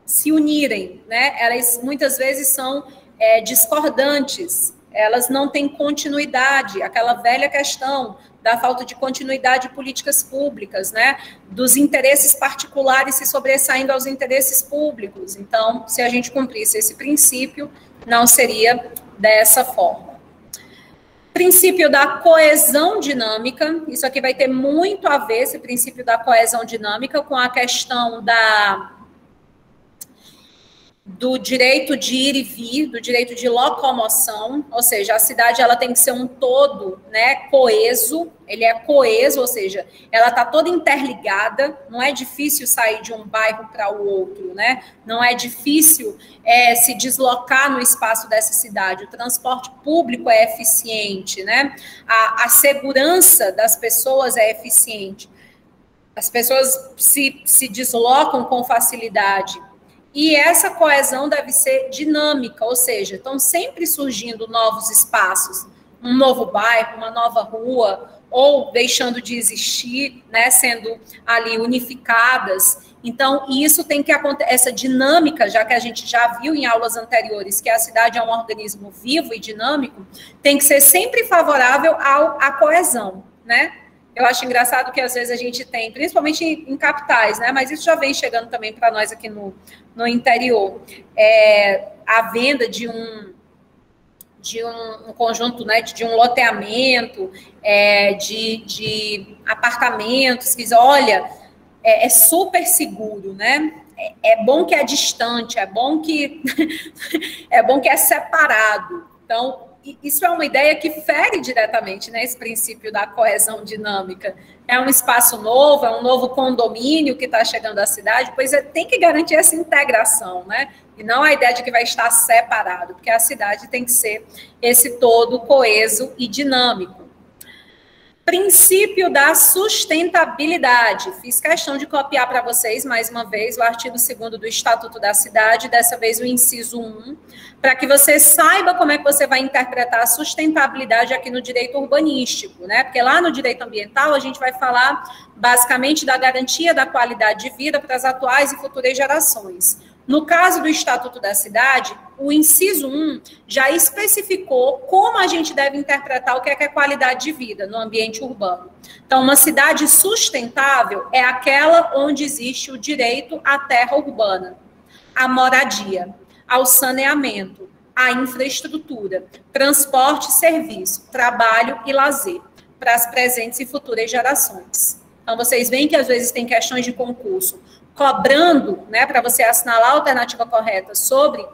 se unirem, né? Elas muitas vezes são discordantes, elas não têm continuidade, aquela velha questão da falta de continuidade de políticas públicas, né? Dos interesses particulares se sobressaindo aos interesses públicos. Então, se a gente cumprisse esse princípio, não seria dessa forma. Princípio da coesão dinâmica, isso aqui vai ter muito a ver, esse princípio da coesão dinâmica, com a questão do direito de ir e vir, do direito de locomoção, ou seja, a cidade ela tem que ser um todo, né, coeso, ele é coeso, ou seja, ela está toda interligada, não é difícil sair de um bairro para o outro, né, não é difícil se deslocar no espaço dessa cidade, o transporte público é eficiente, né, a segurança das pessoas é eficiente, as pessoas se deslocam com facilidade. E essa coesão deve ser dinâmica, ou seja, estão sempre surgindo novos espaços, um novo bairro, uma nova rua, ou deixando de existir, né, sendo ali unificadas. Então, isso tem que acontecer, essa dinâmica, já que a gente já viu em aulas anteriores que a cidade é um organismo vivo e dinâmico, tem que ser sempre favorável à coesão, né? Eu acho engraçado que às vezes a gente tem, principalmente em capitais, né? Mas isso já vem chegando também para nós aqui no interior. A venda de um conjunto, né? De um loteamento, de apartamentos, que olha, é super seguro, né? É bom que é distante, é bom que é separado. Então, isso é uma ideia que fere diretamente, né, esse princípio da coesão dinâmica. É um espaço novo, é um novo condomínio que está chegando à cidade, pois tem que garantir essa integração, né? E não a ideia de que vai estar separado, porque a cidade tem que ser esse todo coeso e dinâmico. Princípio da sustentabilidade. Fiz questão de copiar para vocês, mais uma vez, o artigo 2º do Estatuto da Cidade, dessa vez o inciso 1, para que você saiba como é que você vai interpretar a sustentabilidade aqui no direito urbanístico, né? Porque lá no direito ambiental a gente vai falar basicamente da garantia da qualidade de vida para as atuais e futuras gerações. No caso do Estatuto da Cidade, o inciso 1 já especificou como a gente deve interpretar o que é qualidade de vida no ambiente urbano. Então, uma cidade sustentável é aquela onde existe o direito à terra urbana, à moradia, ao saneamento, à infraestrutura, transporte e serviço, trabalho e lazer, para as presentes e futuras gerações. Então, vocês veem que às vezes tem questões de concurso cobrando, né, para você assinalar a alternativa correta sobre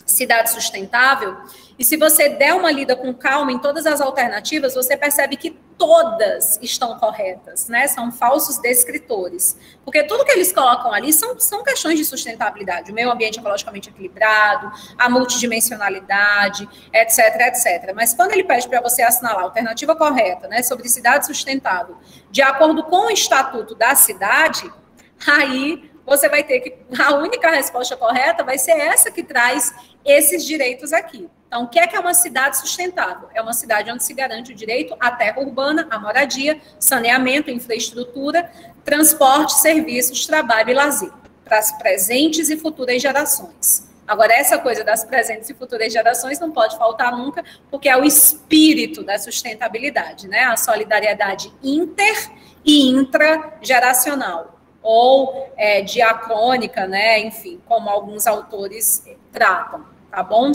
cidade sustentável, e se você der uma lida com calma em todas as alternativas, você percebe que todas estão corretas, né? São falsos descritores. Porque tudo que eles colocam ali são questões de sustentabilidade. O meio ambiente ecologicamente equilibrado, a multidimensionalidade, etc, etc. Mas quando ele pede para você assinalar a alternativa correta, né, sobre cidade sustentável, de acordo com o Estatuto da Cidade, aí você vai ter que... A única resposta correta vai ser essa que traz esses direitos aqui. Então, o que é uma cidade sustentável? É uma cidade onde se garante o direito à terra urbana, à moradia, saneamento, infraestrutura, transporte, serviços, trabalho e lazer, para as presentes e futuras gerações. Agora, essa coisa das presentes e futuras gerações não pode faltar nunca, porque é o espírito da sustentabilidade, né? A solidariedade inter e intrageracional, ou diacrônica, né? Enfim, como alguns autores tratam, tá bom?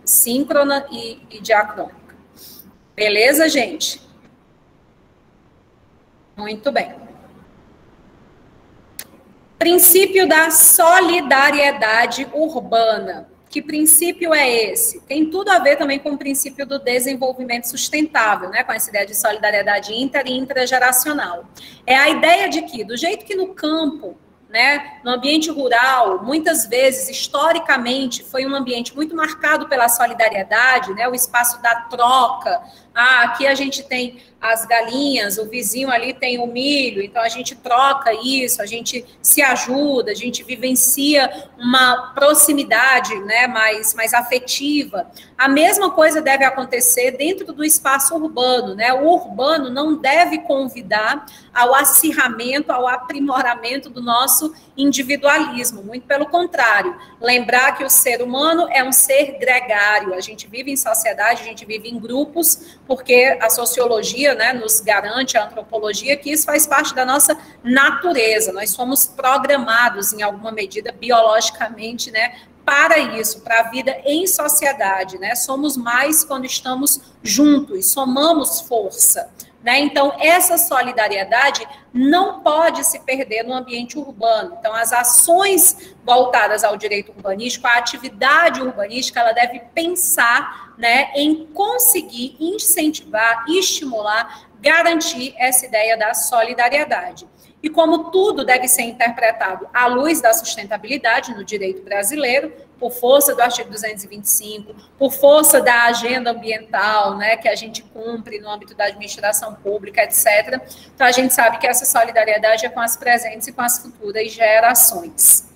Síncrona e diacrônica. Beleza, gente? Muito bem. Princípio da solidariedade urbana. Que princípio é esse? Tem tudo a ver também com o princípio do desenvolvimento sustentável, né? Com essa ideia de solidariedade inter e intrageracional. É a ideia de que, do jeito que no campo, né, no ambiente rural, muitas vezes, historicamente, foi um ambiente muito marcado pela solidariedade, né, o espaço da troca. Aqui a gente tem as galinhas, o vizinho ali tem o milho, então a gente troca isso, a gente se ajuda, a gente vivencia uma proximidade, né, mais afetiva. A mesma coisa deve acontecer dentro do espaço urbano, né? O urbano não deve convidar ao acirramento, ao aprimoramento do nosso individualismo, muito pelo contrário. Lembrar que o ser humano é um ser gregário, a gente vive em sociedade, a gente vive em grupos, porque a sociologia, né, nos garante, a antropologia, que isso faz parte da nossa natureza. Nós somos programados, em alguma medida, biologicamente, né, para isso, para a vida em sociedade, né? Somos mais quando estamos juntos, somamos força, né? Então, essa solidariedade não pode se perder no ambiente urbano. Então, as ações voltadas ao direito urbanístico, a atividade urbanística, ela deve pensar, né, em conseguir incentivar, estimular, garantir essa ideia da solidariedade. E como tudo deve ser interpretado à luz da sustentabilidade no direito brasileiro, por força do artigo 225, por força da agenda ambiental, né, que a gente cumpre no âmbito da administração pública, etc. Então, a gente sabe que essa solidariedade é com as presentes e com as futuras gerações.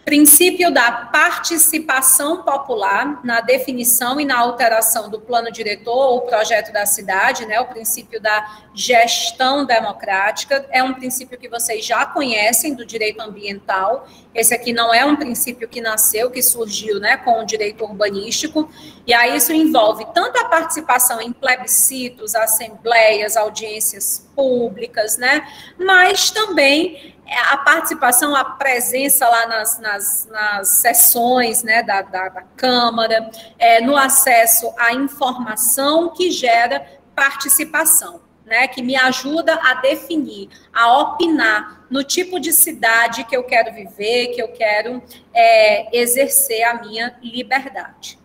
Princípio da participação popular na definição e na alteração do plano diretor ou projeto da cidade, né? O princípio da gestão democrática é um princípio que vocês já conhecem do direito ambiental. Esse aqui não é um princípio que nasceu, que surgiu, né, com o direito urbanístico. E aí isso envolve tanto a participação em plebiscitos, assembleias, audiências públicas, né? Mas também a participação, a presença lá nas sessões, né, da Câmara, no acesso à informação que gera participação, né, que me ajuda a definir, a opinar no tipo de cidade que eu quero viver, que eu quero exercer a minha liberdade.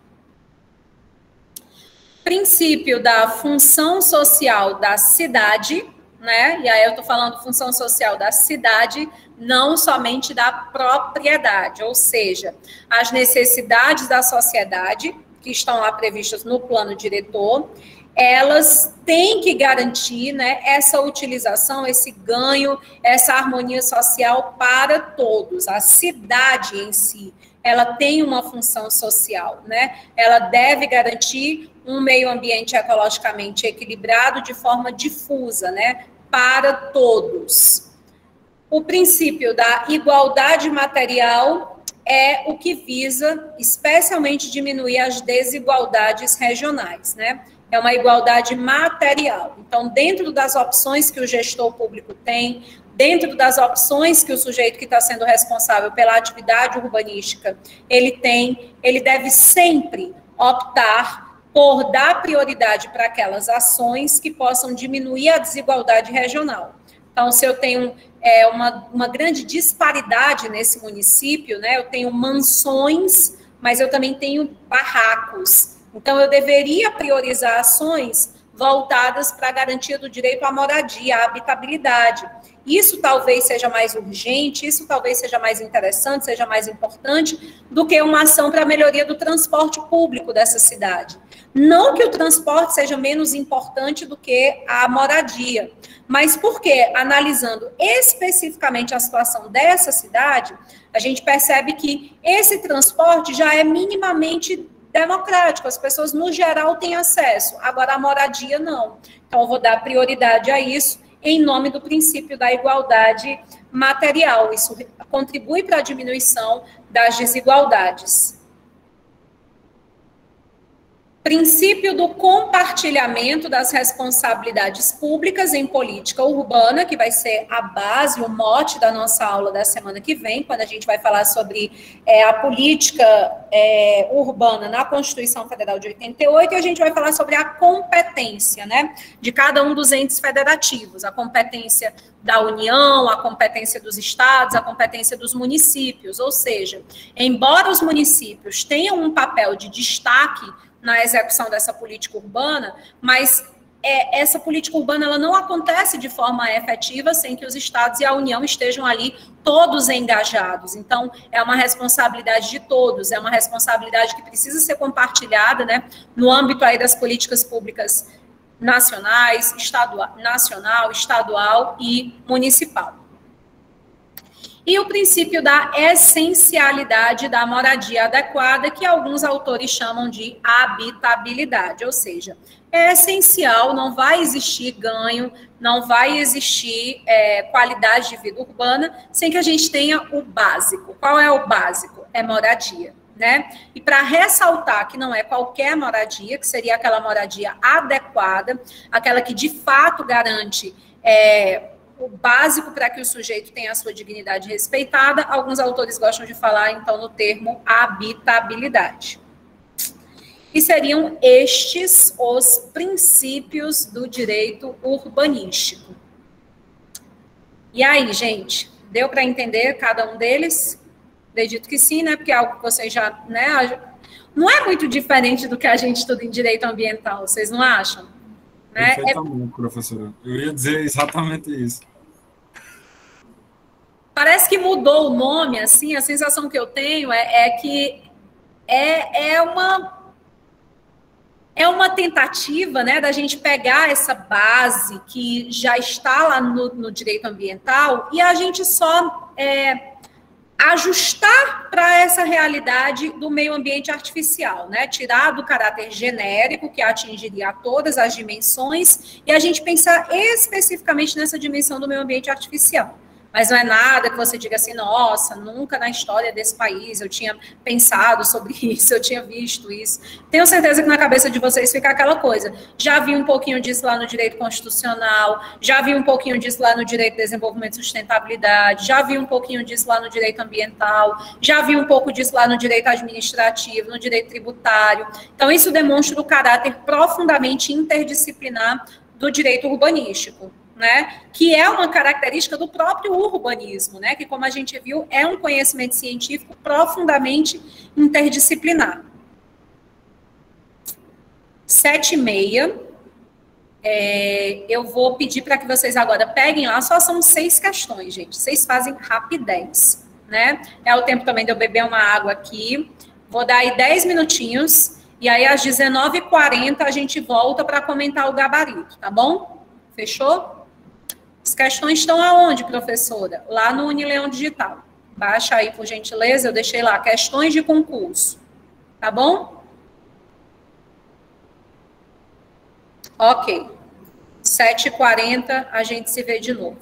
Princípio da função social da cidade, né? E aí eu estou falando função social da cidade, não somente da propriedade, ou seja, as necessidades da sociedade, que estão lá previstas no plano diretor, elas têm que garantir, né, essa utilização, esse ganho, essa harmonia social para todos. A cidade em si, ela tem uma função social, né? Ela deve garantir um meio ambiente ecologicamente equilibrado de forma difusa, né, para todos. O princípio da igualdade material é o que visa especialmente diminuir as desigualdades regionais, né? É uma igualdade material. Então, dentro das opções que o gestor público tem, dentro das opções que o sujeito que está sendo responsável pela atividade urbanística, ele deve sempre optar por dar prioridade para aquelas ações que possam diminuir a desigualdade regional. Então, se eu tenho uma grande disparidade nesse município, né, eu tenho mansões, mas eu também tenho barracos. Então, eu deveria priorizar ações voltadas para a garantia do direito à moradia, à habitabilidade. Isso talvez seja mais urgente, isso talvez seja mais interessante, seja mais importante do que uma ação para a melhoria do transporte público dessa cidade. Não que o transporte seja menos importante do que a moradia, mas porque, analisando especificamente a situação dessa cidade, a gente percebe que esse transporte já é minimamente democrático, as pessoas, no geral, têm acesso, agora a moradia não. Então, eu vou dar prioridade a isso em nome do princípio da igualdade material. Isso contribui para a diminuição das desigualdades. Princípio do compartilhamento das responsabilidades públicas em política urbana, que vai ser a base, o mote da nossa aula da semana que vem, quando a gente vai falar sobre a política urbana na Constituição Federal de 88, e a gente vai falar sobre a competência, né, de cada um dos entes federativos, a competência da União, a competência dos estados, a competência dos municípios, ou seja, embora os municípios tenham um papel de destaque na execução dessa política urbana, mas essa política urbana ela não acontece de forma efetiva sem que os estados e a União estejam ali todos engajados. Então, é uma responsabilidade de todos, é uma responsabilidade que precisa ser compartilhada, né, no âmbito aí das políticas públicas nacionais, nacional, estadual e municipal. E o princípio da essencialidade da moradia adequada, que alguns autores chamam de habitabilidade, ou seja, é essencial, não vai existir ganho, não vai existir qualidade de vida urbana sem que a gente tenha o básico. Qual é o básico? É moradia, né? E para ressaltar que não é qualquer moradia, que seria aquela moradia adequada, aquela que de fato garante o básico para que o sujeito tenha a sua dignidade respeitada, alguns autores gostam de falar, então, no termo habitabilidade. E seriam estes os princípios do direito urbanístico. E aí, gente, deu para entender cada um deles? Acredito que sim, né? Porque é algo que vocês já, né? Não é muito diferente do que a gente estuda em direito ambiental, vocês não acham? Né? Perfeitamente, professora. Eu ia dizer exatamente isso. Parece que mudou o nome, assim, a sensação que eu tenho é que é uma tentativa, né, da gente pegar essa base que já está lá no direito ambiental e a gente só ajustar para essa realidade do meio ambiente artificial, né? Tirar do caráter genérico, que atingiria todas as dimensões, e a gente pensar especificamente nessa dimensão do meio ambiente artificial. Mas não é nada que você diga assim, nossa, nunca na história desse país eu tinha pensado sobre isso, eu tinha visto isso. Tenho certeza que na cabeça de vocês fica aquela coisa. Já vi um pouquinho disso lá no direito constitucional, já vi um pouquinho disso lá no direito de desenvolvimento e sustentabilidade, já vi um pouquinho disso lá no direito ambiental, já vi um pouco disso lá no direito administrativo, no direito tributário. Então, isso demonstra o caráter profundamente interdisciplinar do direito urbanístico, né, que é uma característica do próprio urbanismo, né, que, como a gente viu, é um conhecimento científico profundamente interdisciplinar. 7h30, eu vou pedir para que vocês agora peguem lá, só são 6 questões, gente, vocês fazem rapidez, né, é o tempo também de eu beber uma água aqui, vou dar aí 10 minutinhos, e aí às 19h40 a gente volta para comentar o gabarito, tá bom? Fechou? As questões estão aonde, professora? Lá no Unileão Digital. Baixa aí, por gentileza, eu deixei lá, questões de concurso. Tá bom? Ok. 7h40, a gente se vê de novo.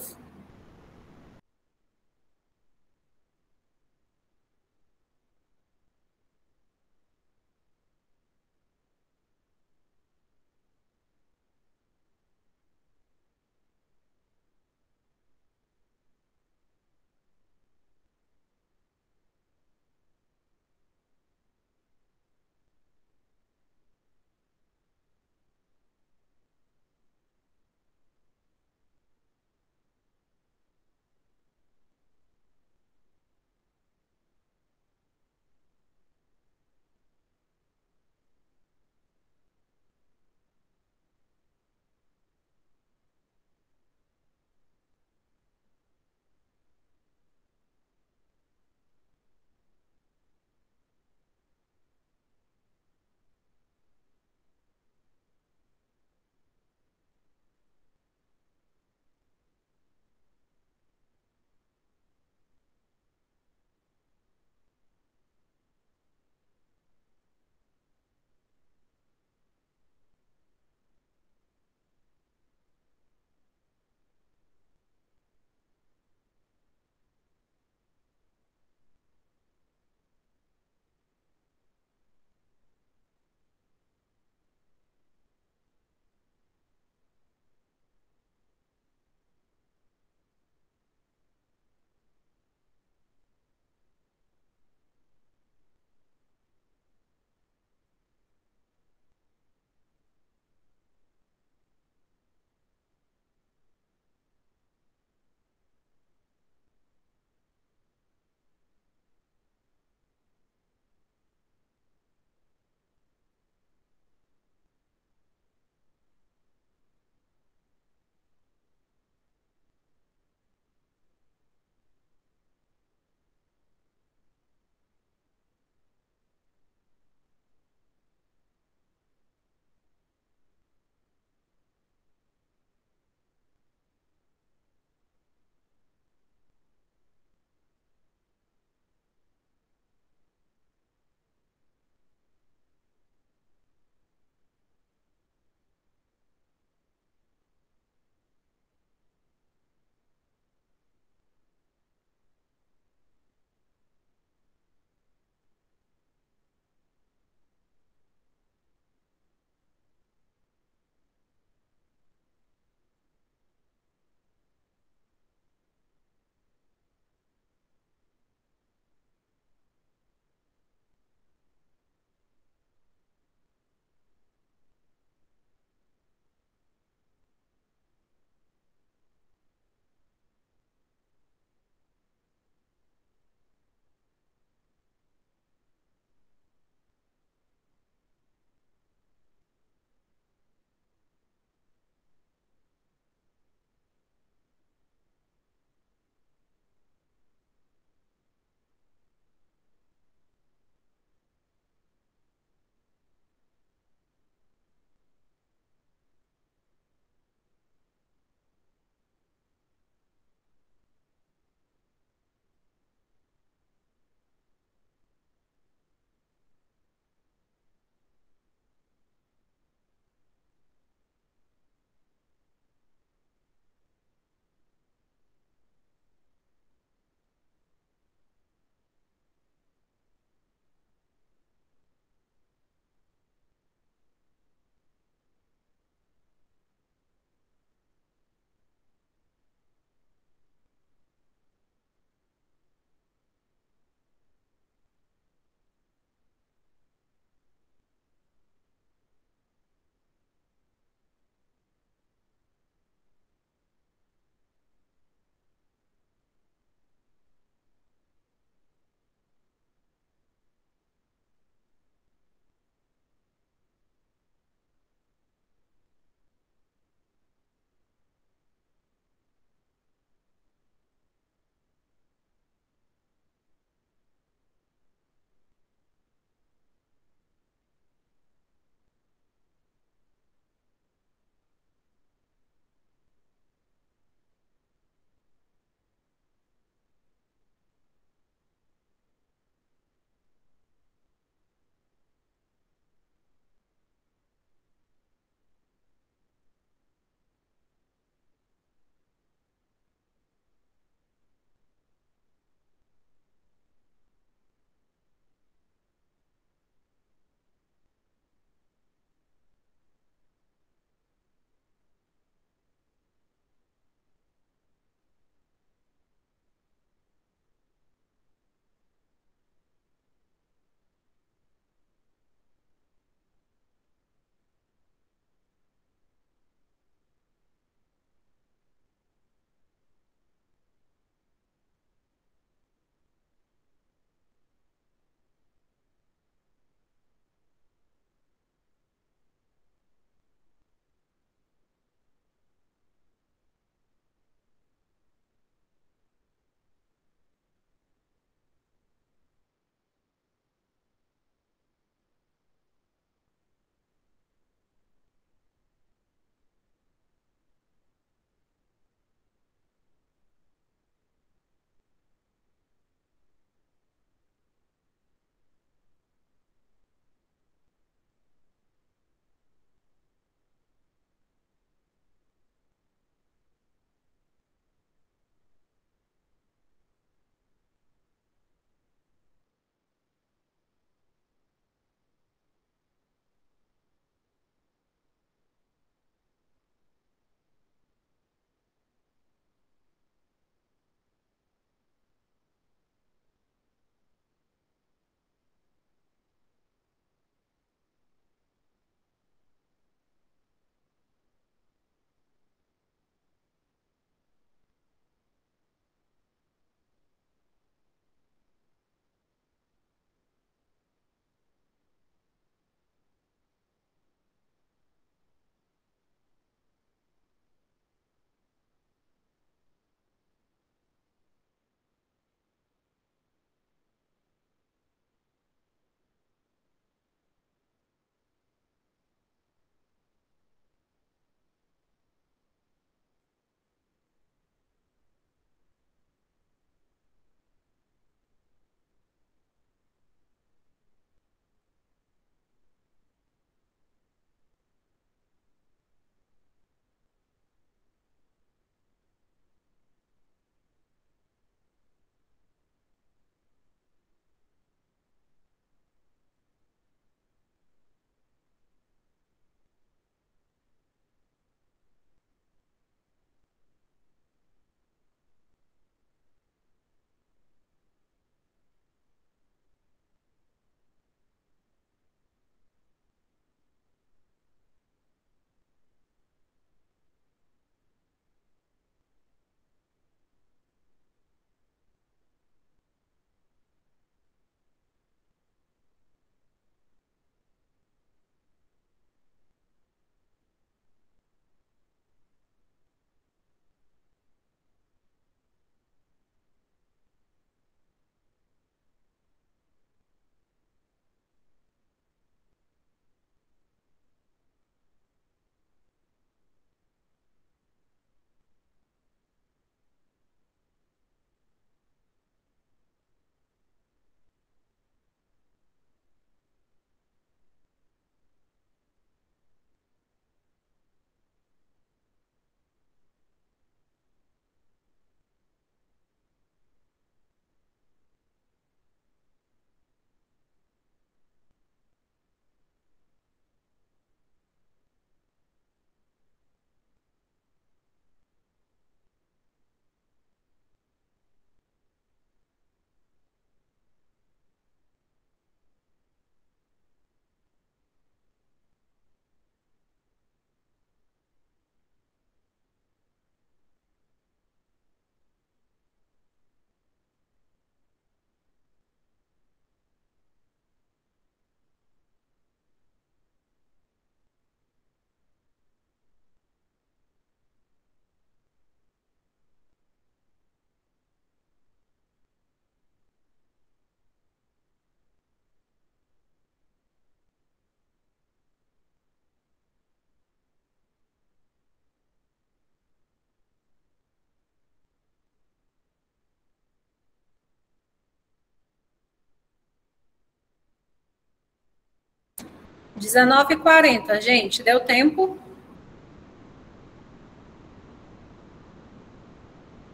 19h40, gente, deu tempo?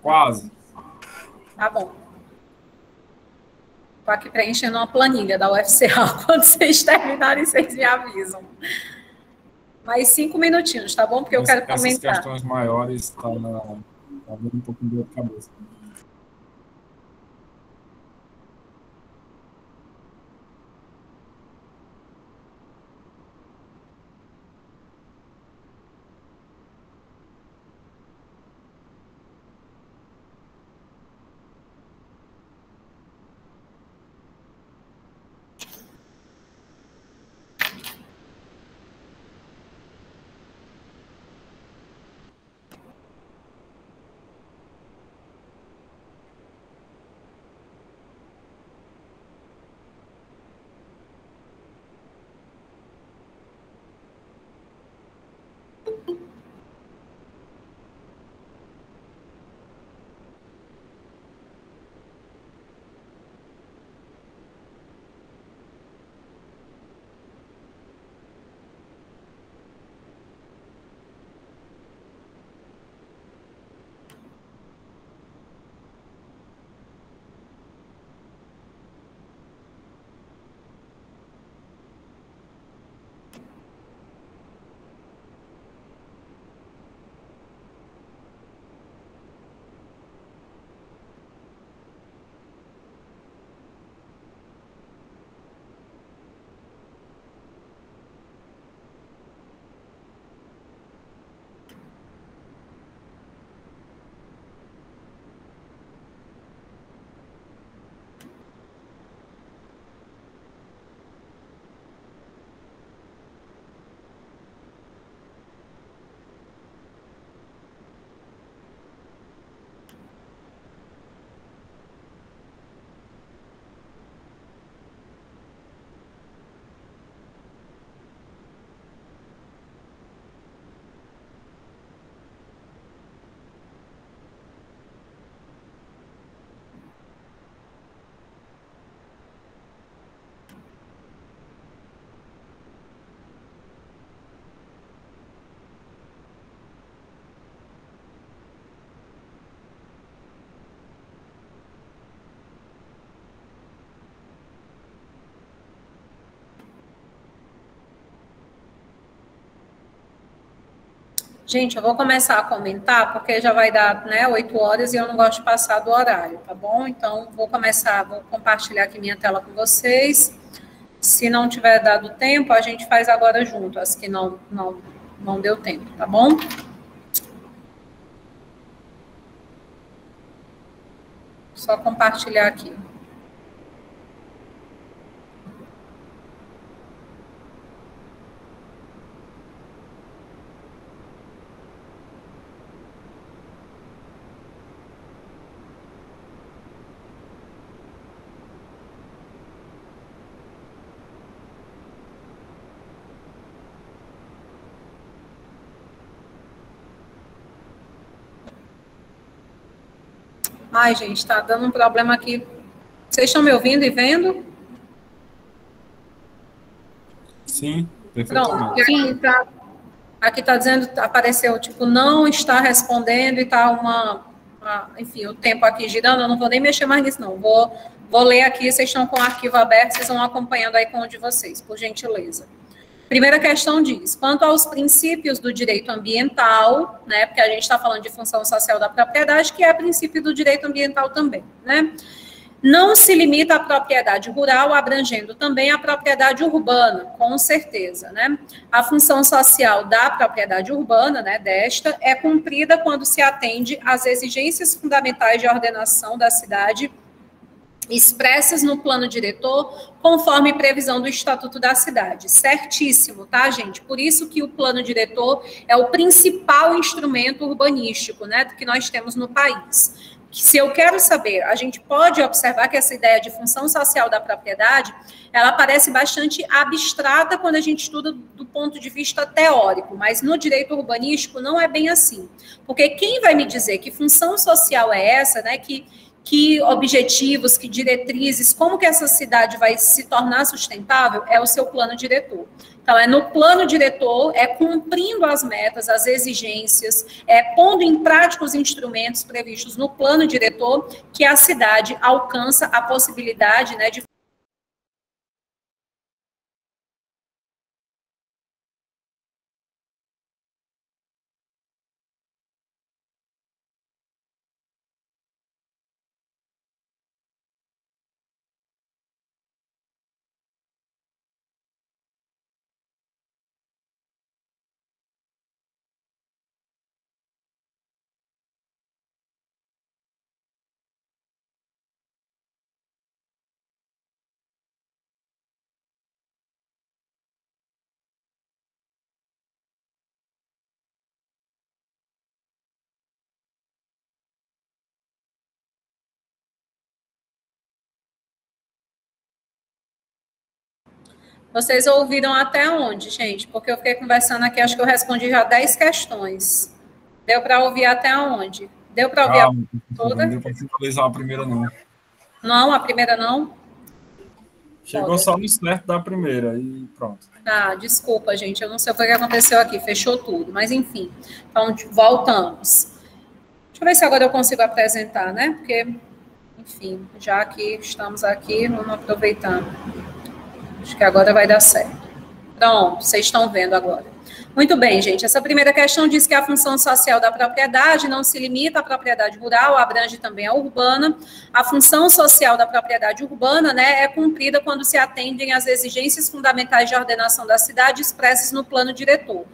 Quase. Tá bom. Estou aqui preenchendo uma planilha da UFCA. Quando vocês terminarem, vocês me avisam. Mais 5 minutinhos, tá bom? Porque eu quero comentar. Essas questões maiores tá dando um pouco de dor de cabeça. Gente, eu vou começar a comentar, porque já vai dar, 8 horas e eu não gosto de passar do horário, tá bom? Então, vou compartilhar aqui minha tela com vocês. Se não tiver dado tempo, a gente faz agora junto, as que não deu tempo, tá bom? Só compartilhar aqui. Ai, gente, está dando um problema aqui. Vocês estão me ouvindo e vendo? Sim, perfeitamente. Pronto, aqui tá dizendo, apareceu, tipo, não está respondendo e tá enfim, o tempo aqui girando, eu não vou nem mexer mais nisso, não. Vou ler aqui, vocês estão com o arquivo aberto, vocês vão acompanhando aí com o de vocês, por gentileza. Primeira questão diz, quanto aos princípios do direito ambiental, né, porque a gente está falando de função social da propriedade, que é princípio do direito ambiental também, né, não se limita à propriedade rural, abrangendo também a propriedade urbana, com certeza, né, a função social da propriedade urbana, né, desta, é cumprida quando se atende às exigências fundamentais de ordenação da cidade expressas no plano diretor, conforme previsão do Estatuto da Cidade. Certíssimo, tá, gente? Por isso que o plano diretor é o principal instrumento urbanístico, né, que nós temos no país. se eu quero saber, a gente pode observar que essa ideia de função social da propriedade, ela parece bastante abstrata quando a gente estuda do ponto de vista teórico, mas no direito urbanístico não é bem assim. Porque quem vai me dizer que função social é essa, né, que objetivos, que diretrizes, como que essa cidade vai se tornar sustentável, é o seu plano diretor. Então, é no plano diretor, é cumprindo as metas, as exigências, é pondo em prática os instrumentos previstos no plano diretor, que a cidade alcança a possibilidade, né, de Vocês ouviram até onde, gente? Porque eu fiquei conversando aqui, acho que eu respondi já 10 questões. Deu para ouvir até onde? Deu para ouvir a toda? Não deu para finalizar a primeira, não. Não, a primeira não? Chegou só no certo da primeira e pronto. Ah, desculpa, gente, eu não sei o que aconteceu aqui, fechou tudo, mas enfim. Então, voltamos. Deixa eu ver se agora eu consigo apresentar, né? Porque, enfim, já que estamos aqui, vamos aproveitando. Acho que agora vai dar certo. Pronto, vocês estão vendo agora. Muito bem, gente. Essa primeira questão diz que a função social da propriedade não se limita à propriedade rural, abrange também a urbana. A função social da propriedade urbana, né, é cumprida quando se atendem às exigências fundamentais de ordenação da cidade expressas no plano diretor,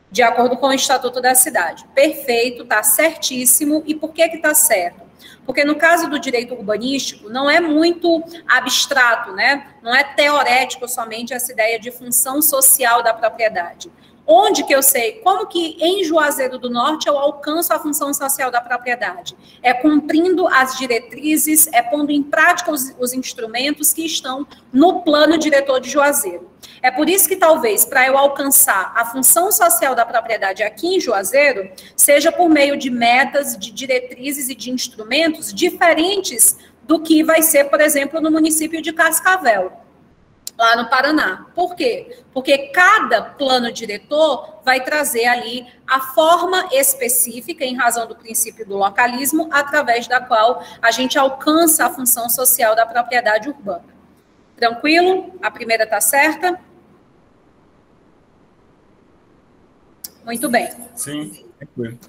de acordo com o Estatuto da Cidade. Perfeito, está certíssimo. E por que está certo? Porque no caso do direito urbanístico, não é muito abstrato, né? Não é teorético somente essa ideia de função social da propriedade. Onde que eu sei? Como que em Juazeiro do Norte eu alcanço a função social da propriedade? É cumprindo as diretrizes, é pondo em prática os instrumentos que estão no plano diretor de Juazeiro. É por isso que talvez para eu alcançar a função social da propriedade aqui em Juazeiro, seja por meio de metas, de diretrizes e de instrumentos diferentes do que vai ser, por exemplo, no município de Cascavel, lá no Paraná. Por quê? Porque cada plano diretor vai trazer ali a forma específica, em razão do princípio do localismo, através da qual a gente alcança a função social da propriedade urbana. Tranquilo? A primeira está certa? Muito bem. Sim, tranquilo.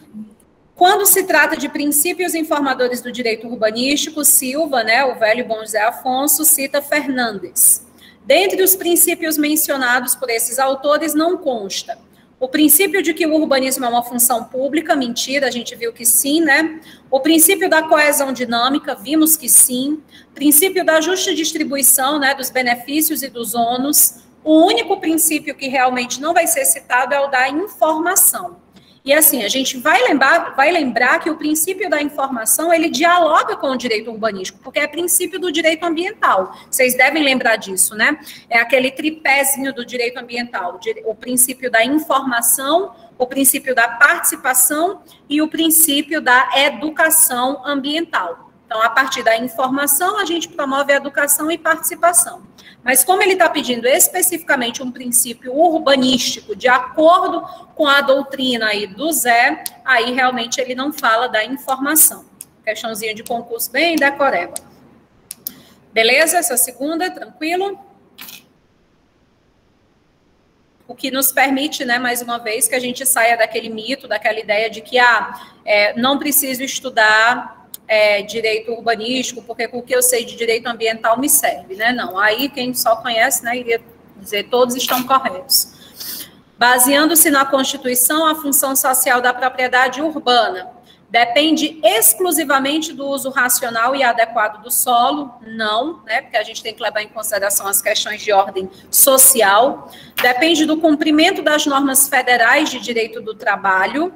Quando se trata de princípios informadores do direito urbanístico, Silva, né, o velho bom José Afonso, cita Fernandes. Dentre os princípios mencionados por esses autores, não consta o princípio de que o urbanismo é uma função pública, mentira, a gente viu que sim, né? O princípio da coesão dinâmica, vimos que sim. Princípio da justa distribuição, né, dos benefícios e dos ônus. O único princípio que realmente não vai ser citado é o da informação. E assim, a gente vai lembrar que o princípio da informação, ele dialoga com o direito urbanístico, porque é princípio do direito ambiental. Vocês devem lembrar disso, né? É aquele tripézinho do direito ambiental, o princípio da informação, o princípio da participação e o princípio da educação ambiental. Então, a partir da informação, a gente promove a educação e participação. Mas como ele está pedindo especificamente um princípio urbanístico, de acordo com a doutrina aí do Zé, aí realmente ele não fala da informação. Questãozinha de concurso bem decoreba. Beleza? Essa segunda, tranquilo? O que nos permite, né, mais uma vez, que a gente saia daquele mito, daquela ideia de que não preciso estudar direito urbanístico, porque com o que eu sei de direito ambiental me serve, né? Não, aí quem só conhece, né, iria dizer todos estão corretos. Baseando-se na Constituição, a função social da propriedade urbana depende exclusivamente do uso racional e adequado do solo? Não, né? Porque a gente tem que levar em consideração as questões de ordem social. Depende do cumprimento das normas federais de direito do trabalho.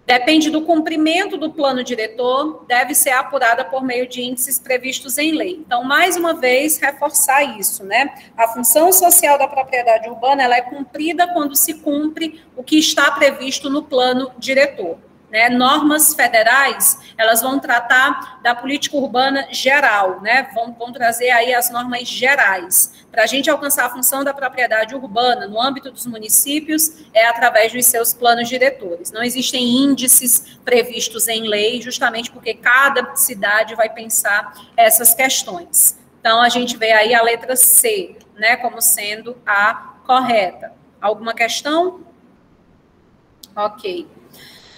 Depende do cumprimento do plano diretor, deve ser apurada por meio de índices previstos em lei. Então, mais uma vez, reforçar isso, né? A função social da propriedade urbana, ela é cumprida quando se cumpre o que está previsto no plano diretor. Né, normas federais, elas vão tratar da política urbana geral, né, vão trazer aí as normas gerais. Para a gente alcançar a função da propriedade urbana no âmbito dos municípios, é através dos seus planos diretores. Não existem índices previstos em lei, justamente porque cada cidade vai pensar essas questões. Então, a gente vê aí a letra C, né, como sendo a correta. Alguma questão? Ok.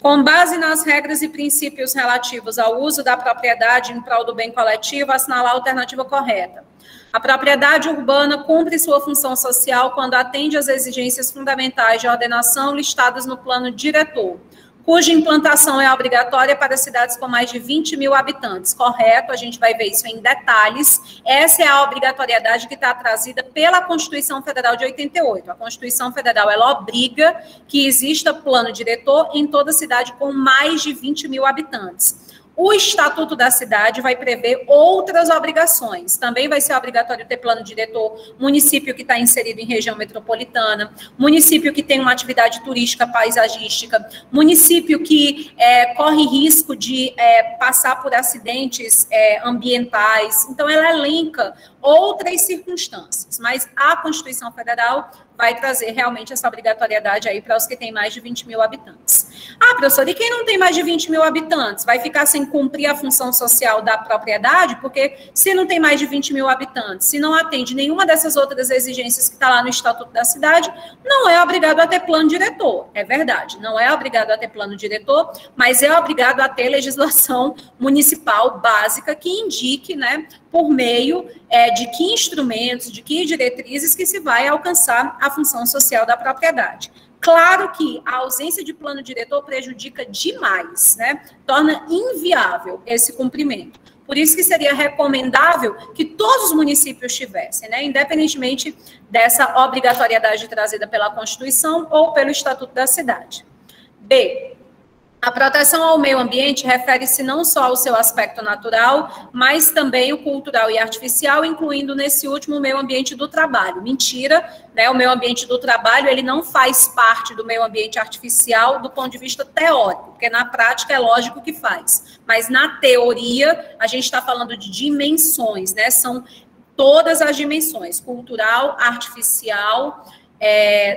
Com base nas regras e princípios relativos ao uso da propriedade em prol do bem coletivo, assinalar a alternativa correta. A propriedade urbana cumpre sua função social quando atende às exigências fundamentais de ordenação listadas no plano diretor, cuja implantação é obrigatória para cidades com mais de 20 mil habitantes. Correto, a gente vai ver isso em detalhes. Essa é a obrigatoriedade que está trazida pela Constituição Federal de 88. A Constituição Federal, ela obriga que exista plano diretor em toda cidade com mais de 20 mil habitantes. O Estatuto da Cidade vai prever outras obrigações. Também vai ser obrigatório ter plano diretor, município que está inserido em região metropolitana, município que tem uma atividade turística paisagística, município que corre risco de passar por acidentes ambientais. Então, ela elenca outras circunstâncias, mas a Constituição Federal vai trazer realmente essa obrigatoriedade aí para os que têm mais de 20 mil habitantes. Ah, professor, e quem não tem mais de 20 mil habitantes? Vai ficar sem cumprir a função social da propriedade? Porque se não tem mais de 20 mil habitantes, se não atende nenhuma dessas outras exigências que está lá no Estatuto da Cidade, não é obrigado a ter plano diretor. É verdade, não é obrigado a ter plano diretor, mas é obrigado a ter legislação municipal básica que indique, né, por meio de que instrumentos, de que diretrizes que se vai alcançar a função social da propriedade. Claro que a ausência de plano diretor prejudica demais, né? Torna inviável esse cumprimento. Por isso que seria recomendável que todos os municípios tivessem, né? Independentemente dessa obrigatoriedade trazida pela Constituição ou pelo Estatuto da Cidade. B. A proteção ao meio ambiente refere-se não só ao seu aspecto natural, mas também o cultural e artificial, incluindo nesse último o meio ambiente do trabalho. Mentira, né? O meio ambiente do trabalho, ele não faz parte do meio ambiente artificial do ponto de vista teórico, porque na prática é lógico que faz. Mas na teoria, a gente está falando de dimensões, né? São todas as dimensões, cultural, artificial,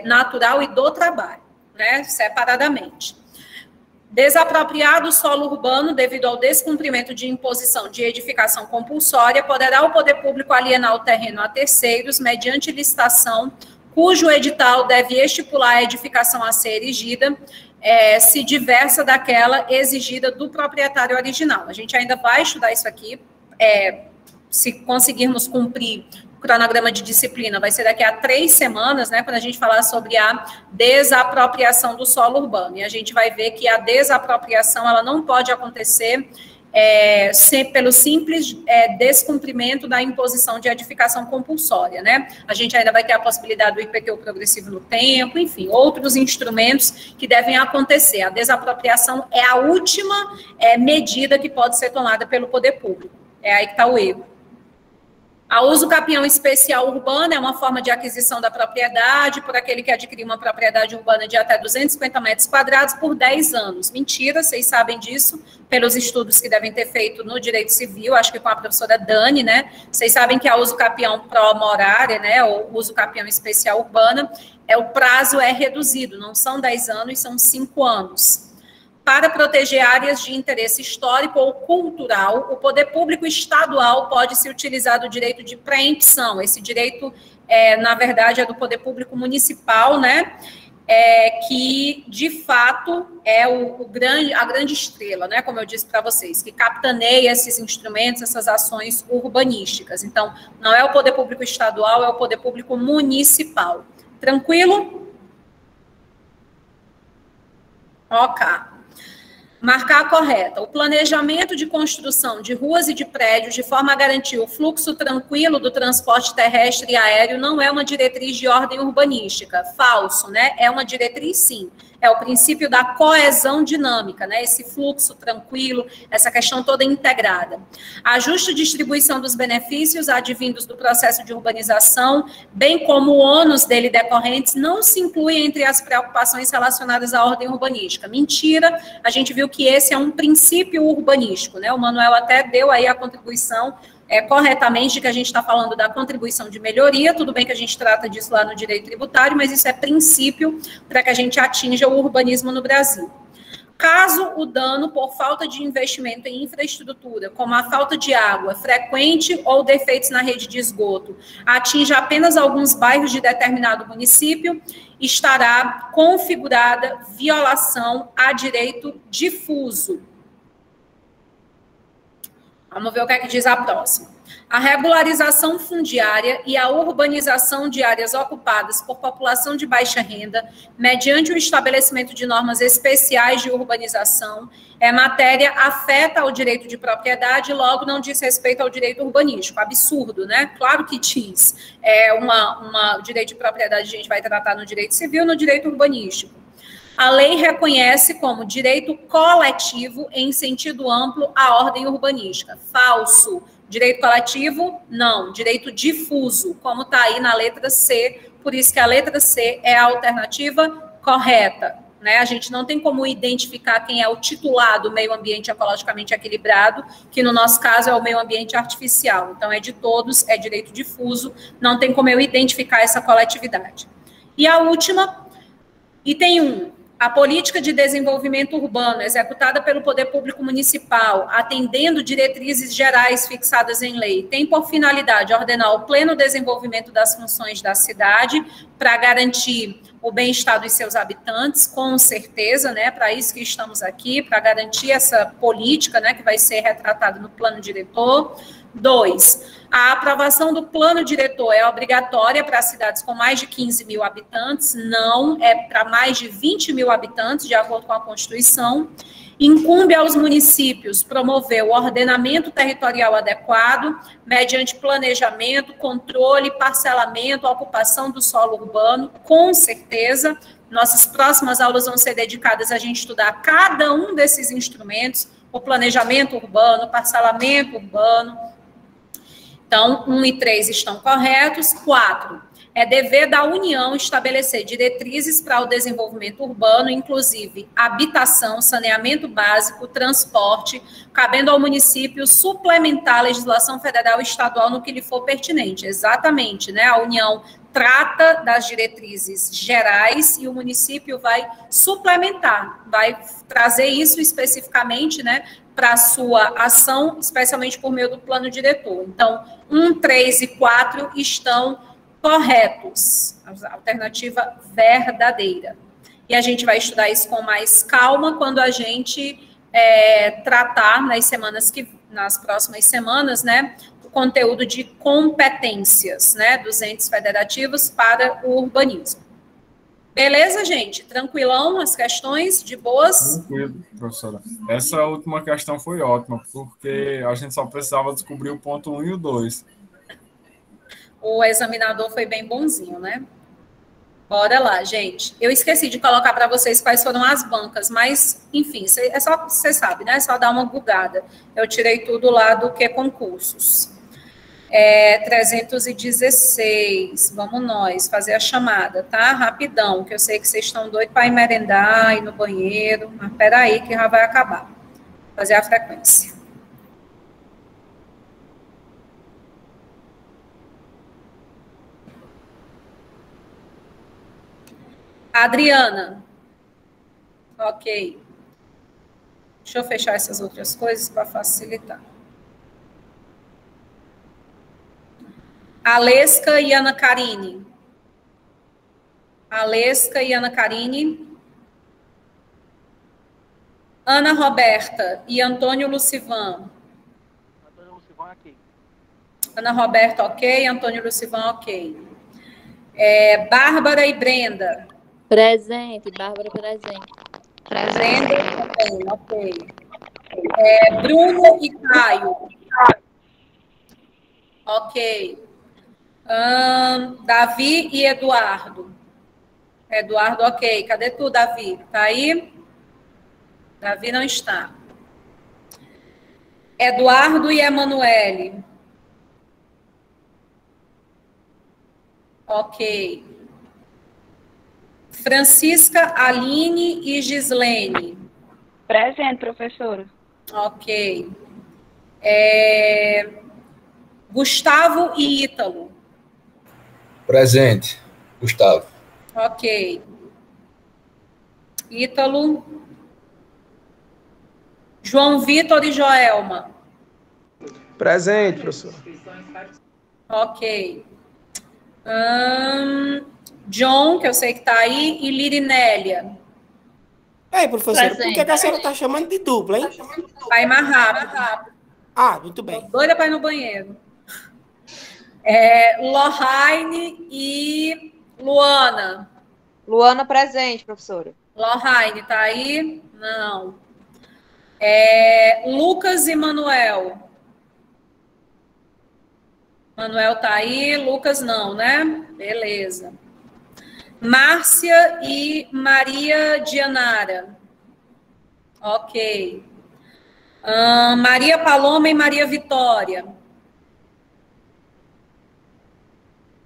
natural e do trabalho, né? Separadamente. Desapropriado o solo urbano devido ao descumprimento de imposição de edificação compulsória, poderá o poder público alienar o terreno a terceiros mediante licitação, cujo edital deve estipular a edificação a ser erigida, se diversa daquela exigida do proprietário original. A gente ainda vai estudar isso aqui, se conseguirmos cumprir o cronograma de disciplina, vai ser daqui a 3 semanas, né, quando a gente falar sobre a desapropriação do solo urbano. E a gente vai ver que a desapropriação, ela não pode acontecer pelo simples descumprimento da imposição de edificação compulsória, né? A gente ainda vai ter a possibilidade do IPTU progressivo no tempo, enfim, outros instrumentos que devem acontecer. A desapropriação é a última medida que pode ser tomada pelo poder público. É aí que está o erro. A uso capião especial urbano é uma forma de aquisição da propriedade por aquele que adquirir uma propriedade urbana de até 250 metros quadrados por 10 anos. Mentira, vocês sabem disso, pelos estudos que devem ter feito no direito civil, acho que com a professora Dani, né? Vocês sabem que a uso capião pro-morária, né, ou uso capião especial urbana, o prazo é reduzido, não são 10 anos, são 5 anos. Para proteger áreas de interesse histórico ou cultural, o poder público estadual pode se utilizar do direito de preempção. Esse direito, na verdade, é do poder público municipal, né? Que, de fato, é a grande estrela, né? Como eu disse para vocês, que capitaneia esses instrumentos, essas ações urbanísticas. Então, não é o poder público estadual, é o poder público municipal. Tranquilo? Ok. Marcar a correta. O planejamento de construção de ruas e de prédios de forma a garantir o fluxo tranquilo do transporte terrestre e aéreo não é uma diretriz de ordem urbanística. Falso, né? É uma diretriz, sim. é o princípio da coesão dinâmica, né? Esse fluxo tranquilo, essa questão toda integrada. A justa distribuição dos benefícios advindos do processo de urbanização, bem como o ônus dele decorrentes, não se inclui entre as preocupações relacionadas à ordem urbanística. Mentira, a gente viu que esse é um princípio urbanístico, né? O Manuel até deu aí a contribuição corretamente de que a gente está falando da contribuição de melhoria, tudo bem que a gente trata disso lá no direito tributário, mas isso é princípio para que a gente atinja o urbanismo no Brasil. Caso o dano por falta de investimento em infraestrutura, como a falta de água frequente ou defeitos na rede de esgoto, atinja apenas alguns bairros de determinado município, estará configurada violação a direito difuso. Vamos ver o que é que diz a próxima. A regularização fundiária e a urbanização de áreas ocupadas por população de baixa renda, mediante o estabelecimento de normas especiais de urbanização, matéria afeta ao direito de propriedade, logo não diz respeito ao direito urbanístico. Absurdo, né? Claro que diz. O direito de propriedade a gente vai tratar no direito civil, no direito urbanístico. A lei reconhece como direito coletivo, em sentido amplo, a ordem urbanística. Falso. Direito coletivo, não. Direito difuso, como está aí na letra C. Por isso que a letra C é a alternativa correta. Né? A gente não tem como identificar quem é o titular do meio ambiente ecologicamente equilibrado, que no nosso caso é o meio ambiente artificial. Então, é de todos, é direito difuso, não tem como eu identificar essa coletividade. E a última, item 1. A política de desenvolvimento urbano executada pelo Poder Público Municipal, atendendo diretrizes gerais fixadas em lei, tem por finalidade ordenar o pleno desenvolvimento das funções da cidade para garantir o bem-estar dos seus habitantes, com certeza, né? Para isso que estamos aqui, para garantir essa política, né, que vai ser retratada no plano diretor. 2. A aprovação do plano diretor é obrigatória para cidades com mais de 15 mil habitantes, não, é para mais de 20 mil habitantes, de acordo com a Constituição. Incumbe aos municípios promover o ordenamento territorial adequado, mediante planejamento, controle, parcelamento, ocupação do solo urbano, com certeza. Nossas próximas aulas vão ser dedicadas a gente estudar cada um desses instrumentos, o planejamento urbano, o parcelamento urbano. Então, 1 e 3 estão corretos. 4, é dever da União estabelecer diretrizes para o desenvolvimento urbano, inclusive habitação, saneamento básico, transporte, cabendo ao município suplementar a legislação federal e estadual no que lhe for pertinente. Exatamente, né? A União trata das diretrizes gerais e o município vai suplementar, vai trazer isso especificamente, né, para a sua ação, especialmente por meio do plano diretor. Então, 1, 3 e 4 estão corretos. A alternativa verdadeira. E a gente vai estudar isso com mais calma quando a gente tratar nas próximas semanas, né, o conteúdo de competências, né, dos entes federativos para o urbanismo. Beleza, gente? Tranquilão as questões, de boas? Tranquilo, professora. Essa última questão foi ótima, porque a gente só precisava descobrir o ponto 1 e o 2. O examinador foi bem bonzinho, né? Bora lá, gente. Eu esqueci de colocar para vocês quais foram as bancas, mas, enfim, é só, você sabe, né? É só dar uma bugada. Eu tirei tudo lá do que concursos. 316, vamos nós fazer a chamada, tá? Rapidão, que eu sei que vocês estão doidos para ir merendar, ir no banheiro, mas peraí que já vai acabar. Fazer a frequência. Adriana. Ok. Deixa eu fechar essas outras coisas para facilitar. Alesca e Ana Karine. Alesca e Ana Karine. Ana Roberta e Antônio Lucivan. Antônio Lucivan aqui. Ana Roberta, ok. Antônio Lucivan, ok. Bárbara e Brenda. Presente, Bárbara presente. Brenda também, ok. Bruno e Caio. Ok. Davi e Eduardo. Eduardo, ok. Cadê tu, Davi? Tá aí? Davi não está. Eduardo e Emanuele. Ok. Francisca, Aline e Gislene. Presente, professora. Ok. Gustavo e Ítalo. Presente. Gustavo. Ok. Ítalo. João Vitor e Joelma. Presente, professor. Ok. John, que eu sei que está aí, e Lirinélia. Ei, professora, por Presente. que a senhora está chamando de dupla, hein? Vai mais rápido. Ah, muito bem. Doida para ir no banheiro. Lohane e Luana. Luana, presente, professora. Lohane, tá aí? Não. Lucas e Manuel. Manuel tá aí, Lucas não, né? Beleza. Márcia e Maria Dianara. Ok. Maria Paloma e Maria Vitória.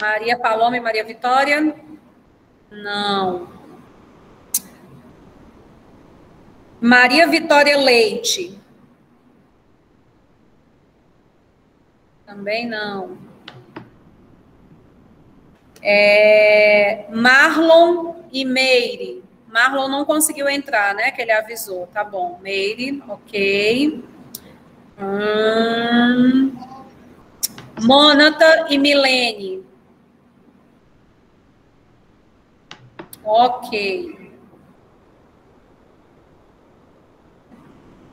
Maria Paloma e Maria Vitória? Não. Maria Vitória Leite. Também não. Marlon e Meire. Marlon não conseguiu entrar, né? Que ele avisou. Tá bom. Meire, ok. Mônata e Milene. Ok.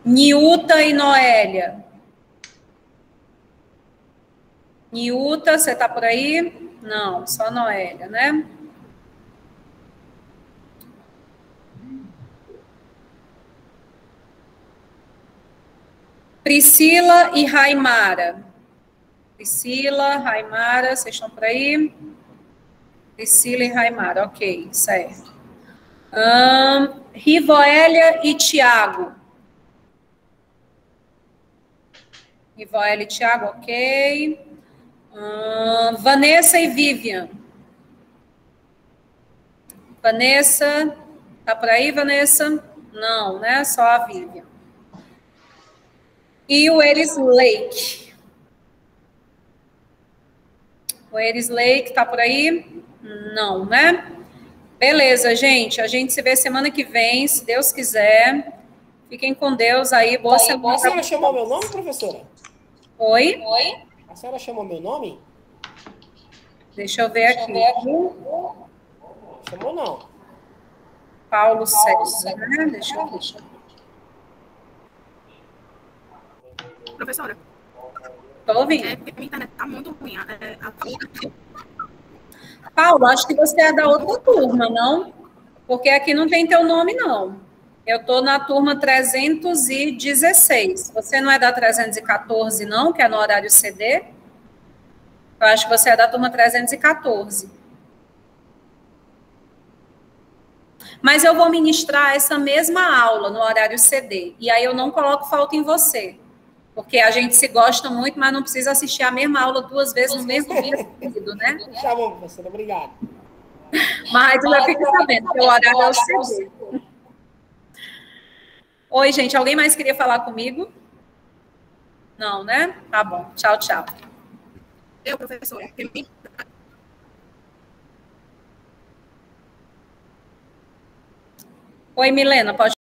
Niuta e Noélia. Niuta, você tá por aí? Não, só Noélia, né? Priscila e Raimara. Priscila, Raimara, vocês estão por aí? Priscila e Raimara, ok, certo. Rivoélia e Tiago. Rivoélia e Tiago, ok. Vanessa e Vivian. Vanessa, tá por aí, Vanessa? Não, né? Só a Vivian. E o Eris Lake. O Eris Lake tá por aí? Não, né? Beleza, gente. A gente se vê semana que vem, se Deus quiser. Fiquem com Deus aí. Boa semana. A senhora chamou meu nome, professora? Oi? A senhora chamou meu nome? Deixa eu ver aqui. Chamou não. Paulo César, né? Deixa eu ver. Professora, Tô ouvindo. porque minha internet tá muito ruim. Paulo, acho que você é da outra turma, não? Porque aqui não tem teu nome, não. Eu estou na turma 316. Você não é da 314, não? Que é no horário CD? Eu acho que você é da turma 314. Mas eu vou ministrar essa mesma aula no horário CD. E aí eu não coloco falta em você. Porque a gente se gosta muito, mas não precisa assistir a mesma aula 2 vezes no mesmo dia seguido, né? Tá bom, professora, obrigado. Mas já fica sabendo que o horário é o CD. Oi, gente, alguém mais queria falar comigo? Não, né? Tá bom. Tchau, tchau. Eu, professora, Oi, Milena, pode